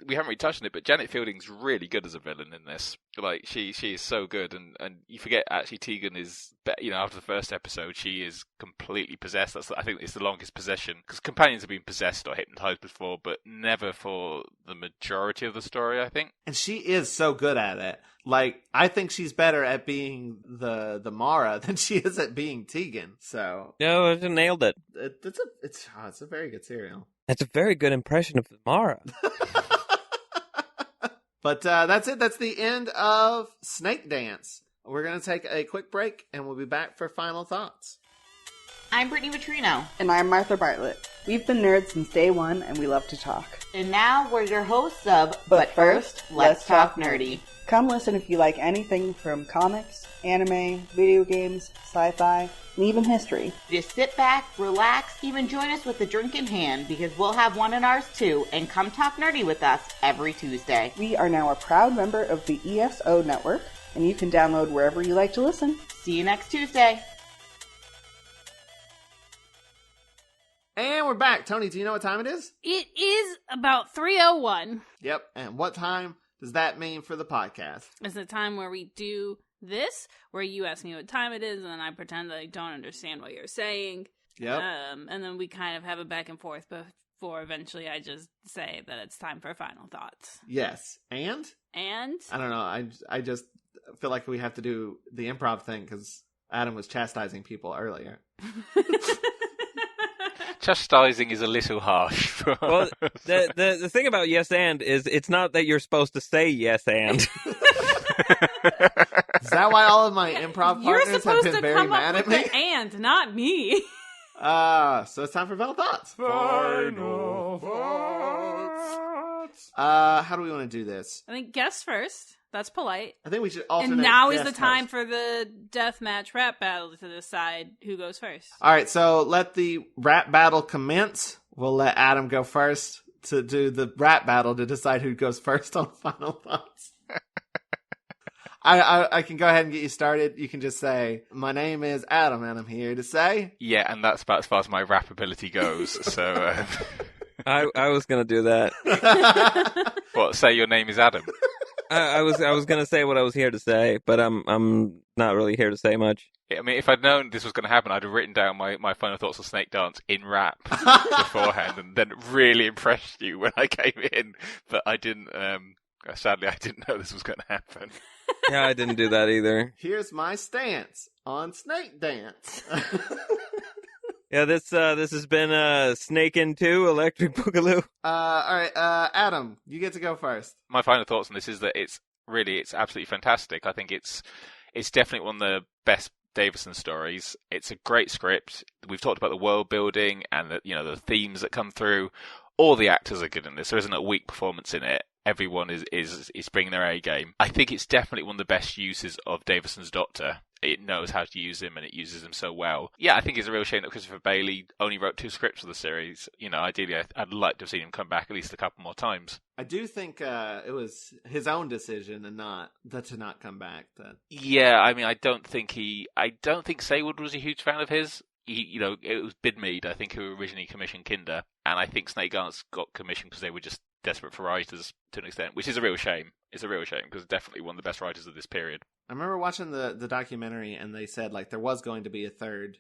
S6: we haven't really touched on it, but Janet Fielding's really good as a villain in this. Like she is so good, and you forget actually Tegan is, after the first episode she is completely possessed. I think it's the longest possession because companions have been possessed or hypnotized before, but never for the majority of the story, I think.
S2: And she is so good at it. Like, I think she's better at being the Mara than she is at being Tegan. So
S4: no, it nailed it.
S2: It's a very good serial.
S4: That's a very good impression of the Mara.
S2: But that's it. That's the end of Snakedance. We're going to take a quick break, and we'll be back for final thoughts.
S7: I'm Brittany Vitrino.
S8: And I'm Martha Bartlett. We've been nerds since day one, and we love to talk.
S7: And now we're your hosts of But First, Let's Talk Nerdy.
S8: Come listen if you like anything from comics, anime, video games, sci-fi, and even history.
S7: Just sit back, relax, even join us with a drink in hand, because we'll have one in ours too, and come talk nerdy with us every Tuesday.
S8: We are now a proud member of the ESO network, and you can download wherever you like to listen.
S7: See you next Tuesday.
S2: And we're back. Toni, do you know what time it is?
S3: It is about 3:01.
S2: Yep. And what time does that mean for the podcast?
S3: It's the time where we do this, where you ask me what time it is, and then I pretend that I don't understand what you're saying.
S2: Yep.
S3: And then we kind of have a back and forth before eventually I just say that it's time for final thoughts.
S2: Yes. And?
S3: And?
S2: I don't know. I just feel like we have to do the improv thing because Adam was chastising people earlier.
S6: Chastising is a little harsh.
S4: Well, the thing about yes and is it's not that you're supposed to say yes and.
S2: Is that why all of my improv partners have been very mad at me?
S3: You're supposed to come up with the and, not me.
S2: So it's time for final thoughts. Final thoughts. How do we want to do this?
S3: I think guess first. That's polite.
S2: I think we should alternate.
S3: And now is the
S2: guess
S3: time
S2: host.
S3: for the deathmatch rap battle to decide who goes first.
S2: All right, so let the rap battle commence. We'll let Adam go first to do the rap battle to decide who goes first on final thoughts. I can go ahead and get you started. You can just say, my name is Adam, and I'm here to say...
S6: Yeah, and that's about as far as my rap ability goes, so...
S4: I was going to do that.
S6: What, say your name is Adam?
S4: I was going to say what I was here to say, but I'm not really here to say much.
S6: I mean, if I'd known this was going to happen, I'd have written down my final thoughts on Snakedance in rap beforehand, and then really impressed you when I came in. But I didn't. Sadly, I didn't know this was going to happen.
S4: Yeah, I didn't do that either.
S2: Here's my stance on Snakedance.
S4: Yeah, this has been Snake in 2, Electric Boogaloo.
S2: All right, Adam, you get to go first.
S6: My final thoughts on this is that it's absolutely fantastic. I think it's definitely one of the best Davison stories. It's a great script. We've talked about the world building and the themes that come through. All the actors are good in this. There isn't a weak performance in it. Everyone is bringing their A game. I think it's definitely one of the best uses of Davison's Doctor. It knows how to use him, and it uses him so well. Yeah, I think it's a real shame that Christopher Bailey only wrote 2 scripts for the series. Ideally, I'd like to have seen him come back at least a couple more times.
S2: I do think it was his own decision and not to not come back.
S6: Yeah, I mean, I don't think Saywood was a huge fan of his. It was Bidmead, I think, who originally commissioned Kinder, and I think Snakedance got commissioned because they were just desperate for writers to an extent, which is a real shame. It's a real shame because it's definitely one of the best writers of this period.
S2: I remember watching the documentary, and they said there was going to be a third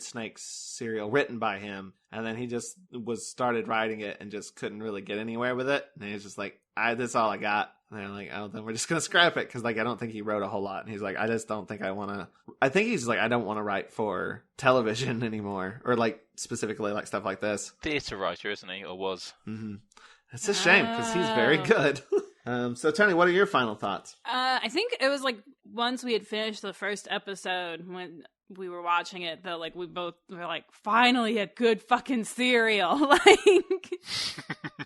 S2: Snakes serial written by him, and then he just started writing it and just couldn't really get anywhere with it. And he was just like, "This is all I got. And they're like, oh, then we're just gonna scrap it because like I don't think he wrote a whole lot. And he's like, I just don't think I want to. I think he's like, I don't want to write for television anymore, or like specifically like stuff like this.
S6: Theatre writer, isn't he, or was?
S2: Mm-hmm. It's a shame because he's very good. So Toni, what are your final thoughts?
S3: I think it was like once we had finished the first episode when we were watching it, though, like we both were like, finally a good fucking serial. Like,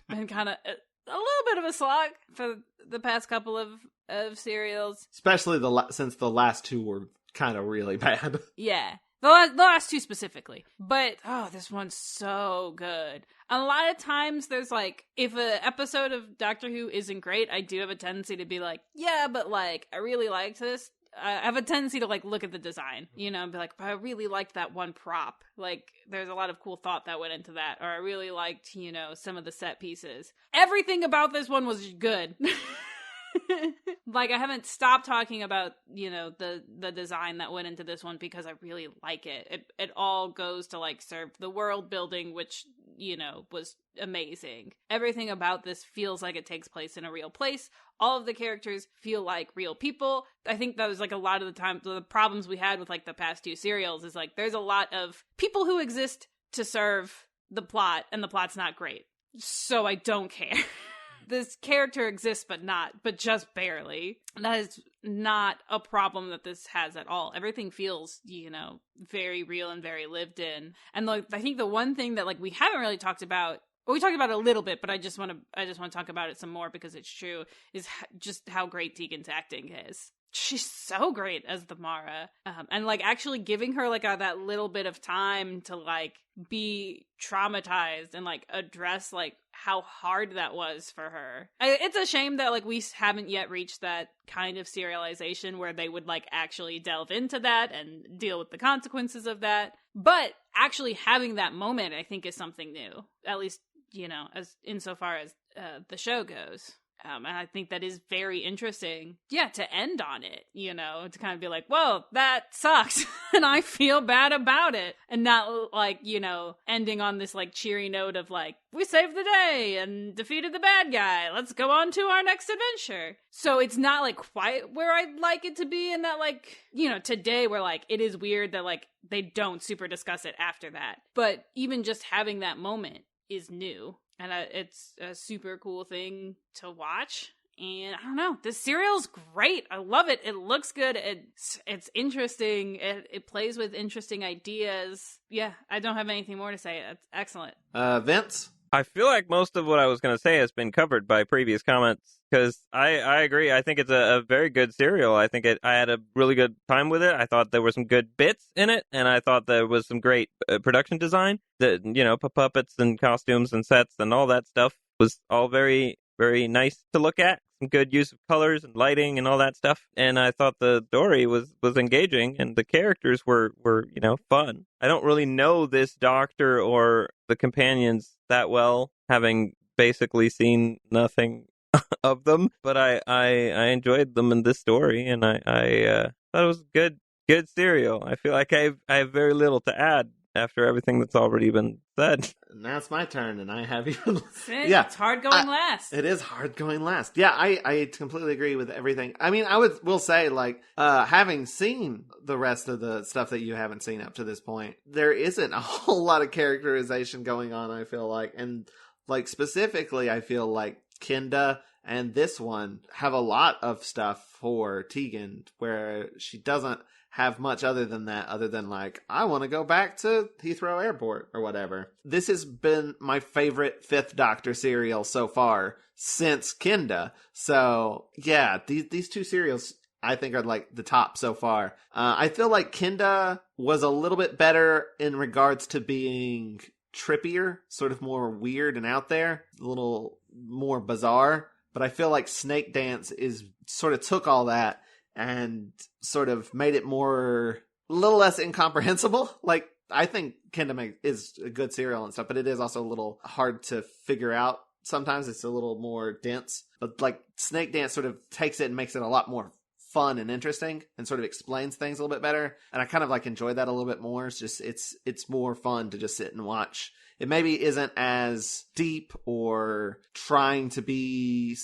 S3: been kind of a little bit of a slog for the past couple of serials, especially
S2: since the last two were kind of really bad.
S3: Yeah. The last two specifically. But, this one's so good. A lot of times there's like, if an episode of Doctor Who isn't great, I do have a tendency to be like, yeah, but like, I really liked this. I have a tendency to like look at the design, and be like, but I really liked that one prop. Like, there's a lot of cool thought that went into that. Or I really liked, some of the set pieces. Everything about this one was good. Like, I haven't stopped talking about, the design that went into this one because I really like it. It all goes to, like, serve the world building, which, was amazing. Everything about this feels like it takes place in a real place. All of the characters feel like real people. I think that was, like, a lot of the time, the problems we had with, like, the past two serials is, like, there's a lot of people who exist to serve the plot, and the plot's not great. So I don't care. This character exists, but just barely. That is not a problem that this has at all. Everything feels, very real and very lived in. And like, I think the one thing that like we haven't really talked about, well, we talked about it a little bit, but I just want to talk about it some more because it's true, is just how great Tegan's acting is. She's so great as the Mara. And like actually giving her like that little bit of time to like be traumatized and like address like how hard that was for her. It's a shame that like we haven't yet reached that kind of serialization where they would like actually delve into that and deal with the consequences of that. But actually having that moment, I think, is something new, at least, as insofar as the show goes. And I think that is very interesting, to end on it, to kind of be like, whoa, that sucks, and I feel bad about it, and not, like, ending on this, like, cheery note of, like, we saved the day and defeated the bad guy, let's go on to our next adventure. So it's not, like, quite where I'd like it to be, in that, like, today where, like, it is weird that, like, they don't super discuss it after that, but even just having that moment is new. And it's a super cool thing to watch. And I don't know, this serial's great. I love it. It looks good. It's interesting. It plays with interesting ideas. Yeah, I don't have anything more to say. It's excellent.
S2: Vince?
S4: I feel like most of what I was going to say has been covered by previous comments, because I agree. I think it's a very good serial. I think I had a really good time with it. I thought there were some good bits in it, and I thought there was some great production design. The puppets and costumes and sets and all that stuff was all very, very nice to look at. Some good use of colors and lighting and all that stuff. And I thought the story was engaging, and the characters were fun. I don't really know this doctor or the companions that well, having basically seen nothing of them, but I enjoyed them in this story, and I thought it was good serial. I feel like I have very little to add after everything that's already been said.
S2: Now it's my turn, and I have even...
S3: Yeah, it's hard going last.
S2: It is hard going last. Yeah, I completely agree with everything. I mean, will say, like, having seen the rest of the stuff that you haven't seen up to this point, there isn't a whole lot of characterization going on, I feel like. And, like, specifically, I feel like Kinda and this one have a lot of stuff for Tegan, where she doesn't have much other than like, I want to go back to Heathrow Airport or whatever. This has been my favorite Fifth Doctor serial so far since Kinda. So yeah, these two serials I think are like the top so far. I feel like Kinda was a little bit better in regards to being trippier, sort of more weird and out there, a little more bizarre. But I feel like Snakedance sort of took all that and sort of made it a little less incomprehensible. Like, I think Kinda is a good serial and stuff, but it is also a little hard to figure out. Sometimes it's a little more dense. But, like, Snakedance sort of takes it and makes it a lot more fun and interesting and sort of explains things a little bit better. And I kind of, like, enjoy that a little bit more. It's just, it's more fun to just sit and watch. It maybe isn't as deep or trying to be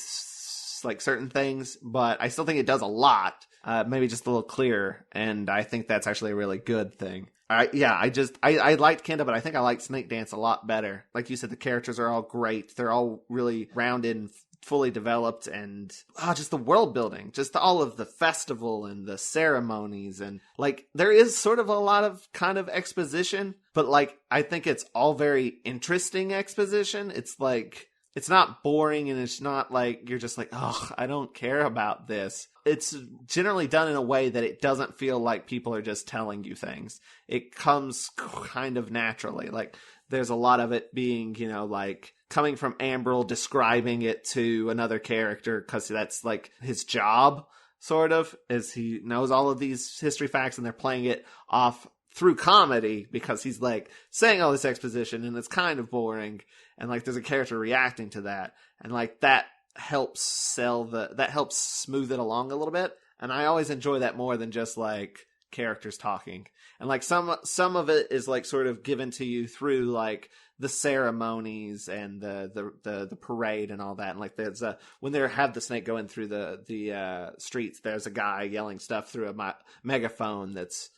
S2: like certain things, but I still think it does a lot. Maybe just a little clearer, and I think that's actually a really good thing. I liked Kenda, but I think I liked Snakedance a lot better. Like you said, the characters are all great. They're all really rounded and fully developed, and just the world building, just all of the festival and the ceremonies, and like there is sort of a lot of kind of exposition, but like I think it's all very interesting exposition. It's like it's not boring, and it's not like you're just like, oh, I don't care about this. It's generally done in a way that it doesn't feel like people are just telling you things. It comes kind of naturally. Like there's a lot of it being, like coming from Ambril describing it to another character because that's like his job, sort of, is he knows all of these history facts and they're playing it off through comedy because he's like saying all this exposition and it's kind of boring, and like there's a character reacting to that, and like that helps smooth it along a little bit. And I always enjoy that more than just like characters talking. And like some of it is like sort of given to you through like the ceremonies and the parade and all that. And like there's when they have the snake going through the streets, there's a guy yelling stuff through a megaphone that's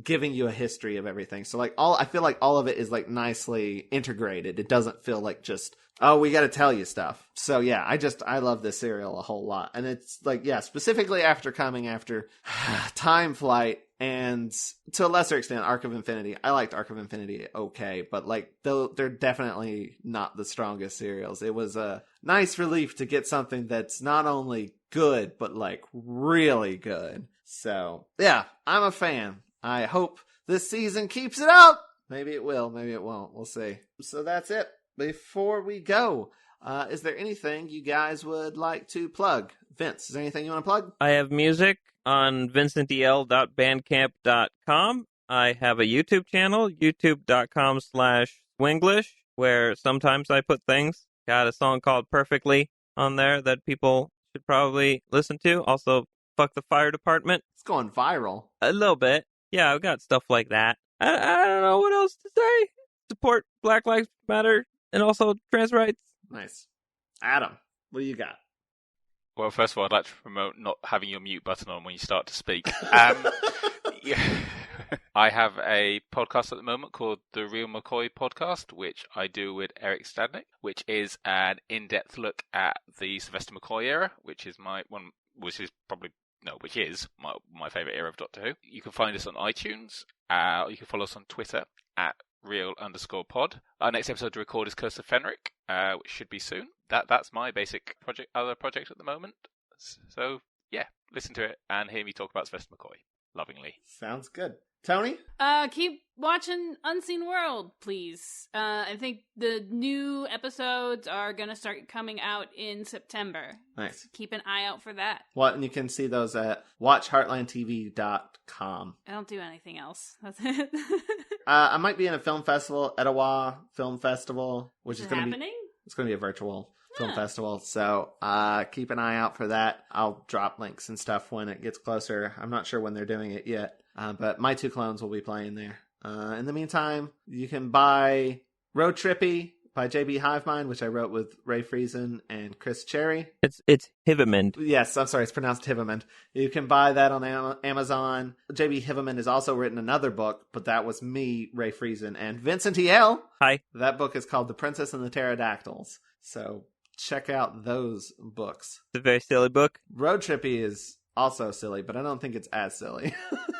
S2: giving you a history of everything. So like I feel like all of it is like nicely integrated. It doesn't feel like just, oh, we got to tell you stuff. So yeah, I love this serial a whole lot. And it's like, yeah, specifically after Time Flight and to a lesser extent Arc of Infinity. I liked Arc of Infinity okay, but like they're definitely not the strongest serials. It was a nice relief to get something that's not only good, but like really good. So yeah, I'm a fan. I hope this season keeps it up. Maybe it will, maybe it won't. We'll see. So that's it. Before we go, is there anything you guys would like to plug? Vince, is there anything you want to plug?
S4: I have music on vincentdl.bandcamp.com. I have a YouTube channel, youtube.com/Swinglish, where sometimes I put things. Got a song called Perfectly on there that people should probably listen to. Also, Fuck the Fire Department.
S2: It's going viral.
S4: A little bit. Yeah, I've got stuff like that. I don't know what else to say. Support Black Lives Matter and also trans rights.
S2: Nice. Adam, what do you got?
S6: Well, first of all, I'd like to promote not having your mute button on when you start to speak. Yeah. I have a podcast at the moment called The Real McCoy Podcast, which I do with Eric Stadnick, which is an in-depth look at the Sylvester McCoy era, which is my favorite era of Doctor Who. You can find us on iTunes. You can follow us on Twitter at real_pod. Our next episode to record is Curse of Fenric, which should be soon. That's my basic other project at the moment. So yeah, listen to it and hear me talk about Sylvester McCoy lovingly.
S2: Sounds good. Tony?
S3: Keep watching Unseen World, please. I think the new episodes are going to start coming out in September.
S2: Nice.
S3: So keep an eye out for that.
S2: And you can see those at watchheartlandtv.com.
S3: I don't do anything else. That's it.
S2: I might be in a film festival, Etowah Film Festival, which is going to be... It's going to be a virtual film festival, so keep an eye out for that. I'll drop links and stuff when it gets closer. I'm not sure when they're doing it yet, but my two clones will be playing there. In the meantime, you can buy Road Trippy by JB Hivemind, which I wrote with Ray Friesen and Chris Cherry.
S4: It's Hivemind.
S2: Yes, I'm sorry, it's pronounced Hivemind. You can buy that on Amazon. JB Hivemind has also written another book, but that was me, Ray Friesen, and Vincent E.L.
S4: Hi.
S2: That book is called The Princess and the Pterodactyls. So check out those books.
S4: It's a very silly book.
S2: Road Trippy is also silly, but I don't think it's as silly.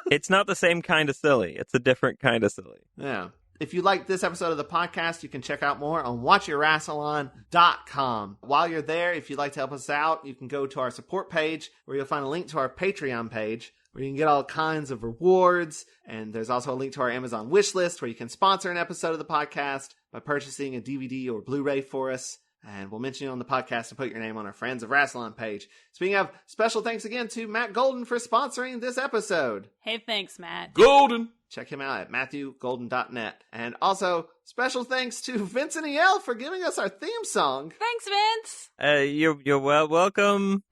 S4: It's not the same kind of silly. It's a different kind of silly.
S2: Yeah. If you like this episode of the podcast, you can check out more on watch-a-rassilon.com. While you're there, if you'd like to help us out, you can go to our support page where you'll find a link to our Patreon page where you can get all kinds of rewards. And there's also a link to our Amazon wish list where you can sponsor an episode of the podcast by purchasing a DVD or Blu-ray for us. And we'll mention you on the podcast and put your name on our Friends of Rassilon page. Speaking of, special thanks again to Matt Golden for sponsoring this episode.
S3: Hey, thanks, Matt.
S2: Golden! Check him out at MatthewGolden.net. And also, special thanks to Vincent E.L. for giving us our theme song.
S3: Thanks, Vince!
S4: You're welcome.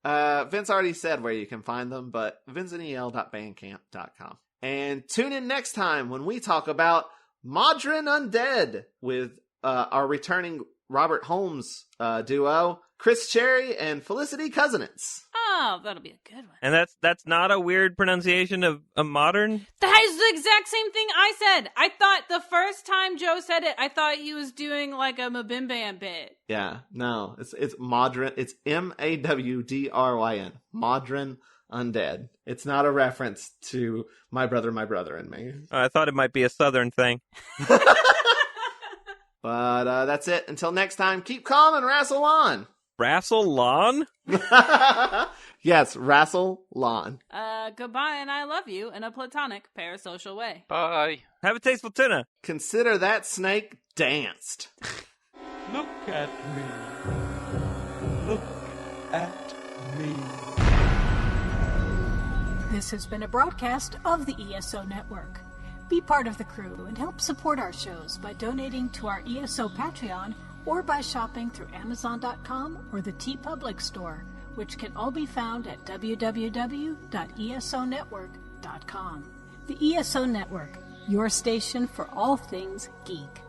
S2: Vince already said where you can find them, but vincentel.bandcamp.com. And tune in next time when we talk about Modern Undead with our returning Robert Holmes duo, Chris Cherry, and Felicity Cousinets.
S3: Oh, that'll be a good one.
S4: And that's not a weird pronunciation of a modern?
S3: That is the exact same thing I said. I thought the first time Joe said it, I thought he was doing like a Mabimbam bit.
S2: Yeah, no, it's modern. It's Mawdryn. Modern Undead. It's not a reference to My Brother, and Me.
S4: I thought it might be a southern thing.
S2: But that's it. Until next time, keep calm and wrestle on.
S4: Rassilon?
S2: Yes, Rassilon.
S3: Goodbye and I love you in a platonic parasocial way.
S6: Bye.
S4: Have a tasteful tuna.
S2: Consider that snake danced.
S9: Look at me. Look at me.
S1: This has been a broadcast of the ESO Network. Be part of the crew and help support our shows by donating to our ESO Patreon or by shopping through Amazon.com or the TeePublic store, which can all be found at www.esonetwork.com. The ESO Network, your station for all things geek.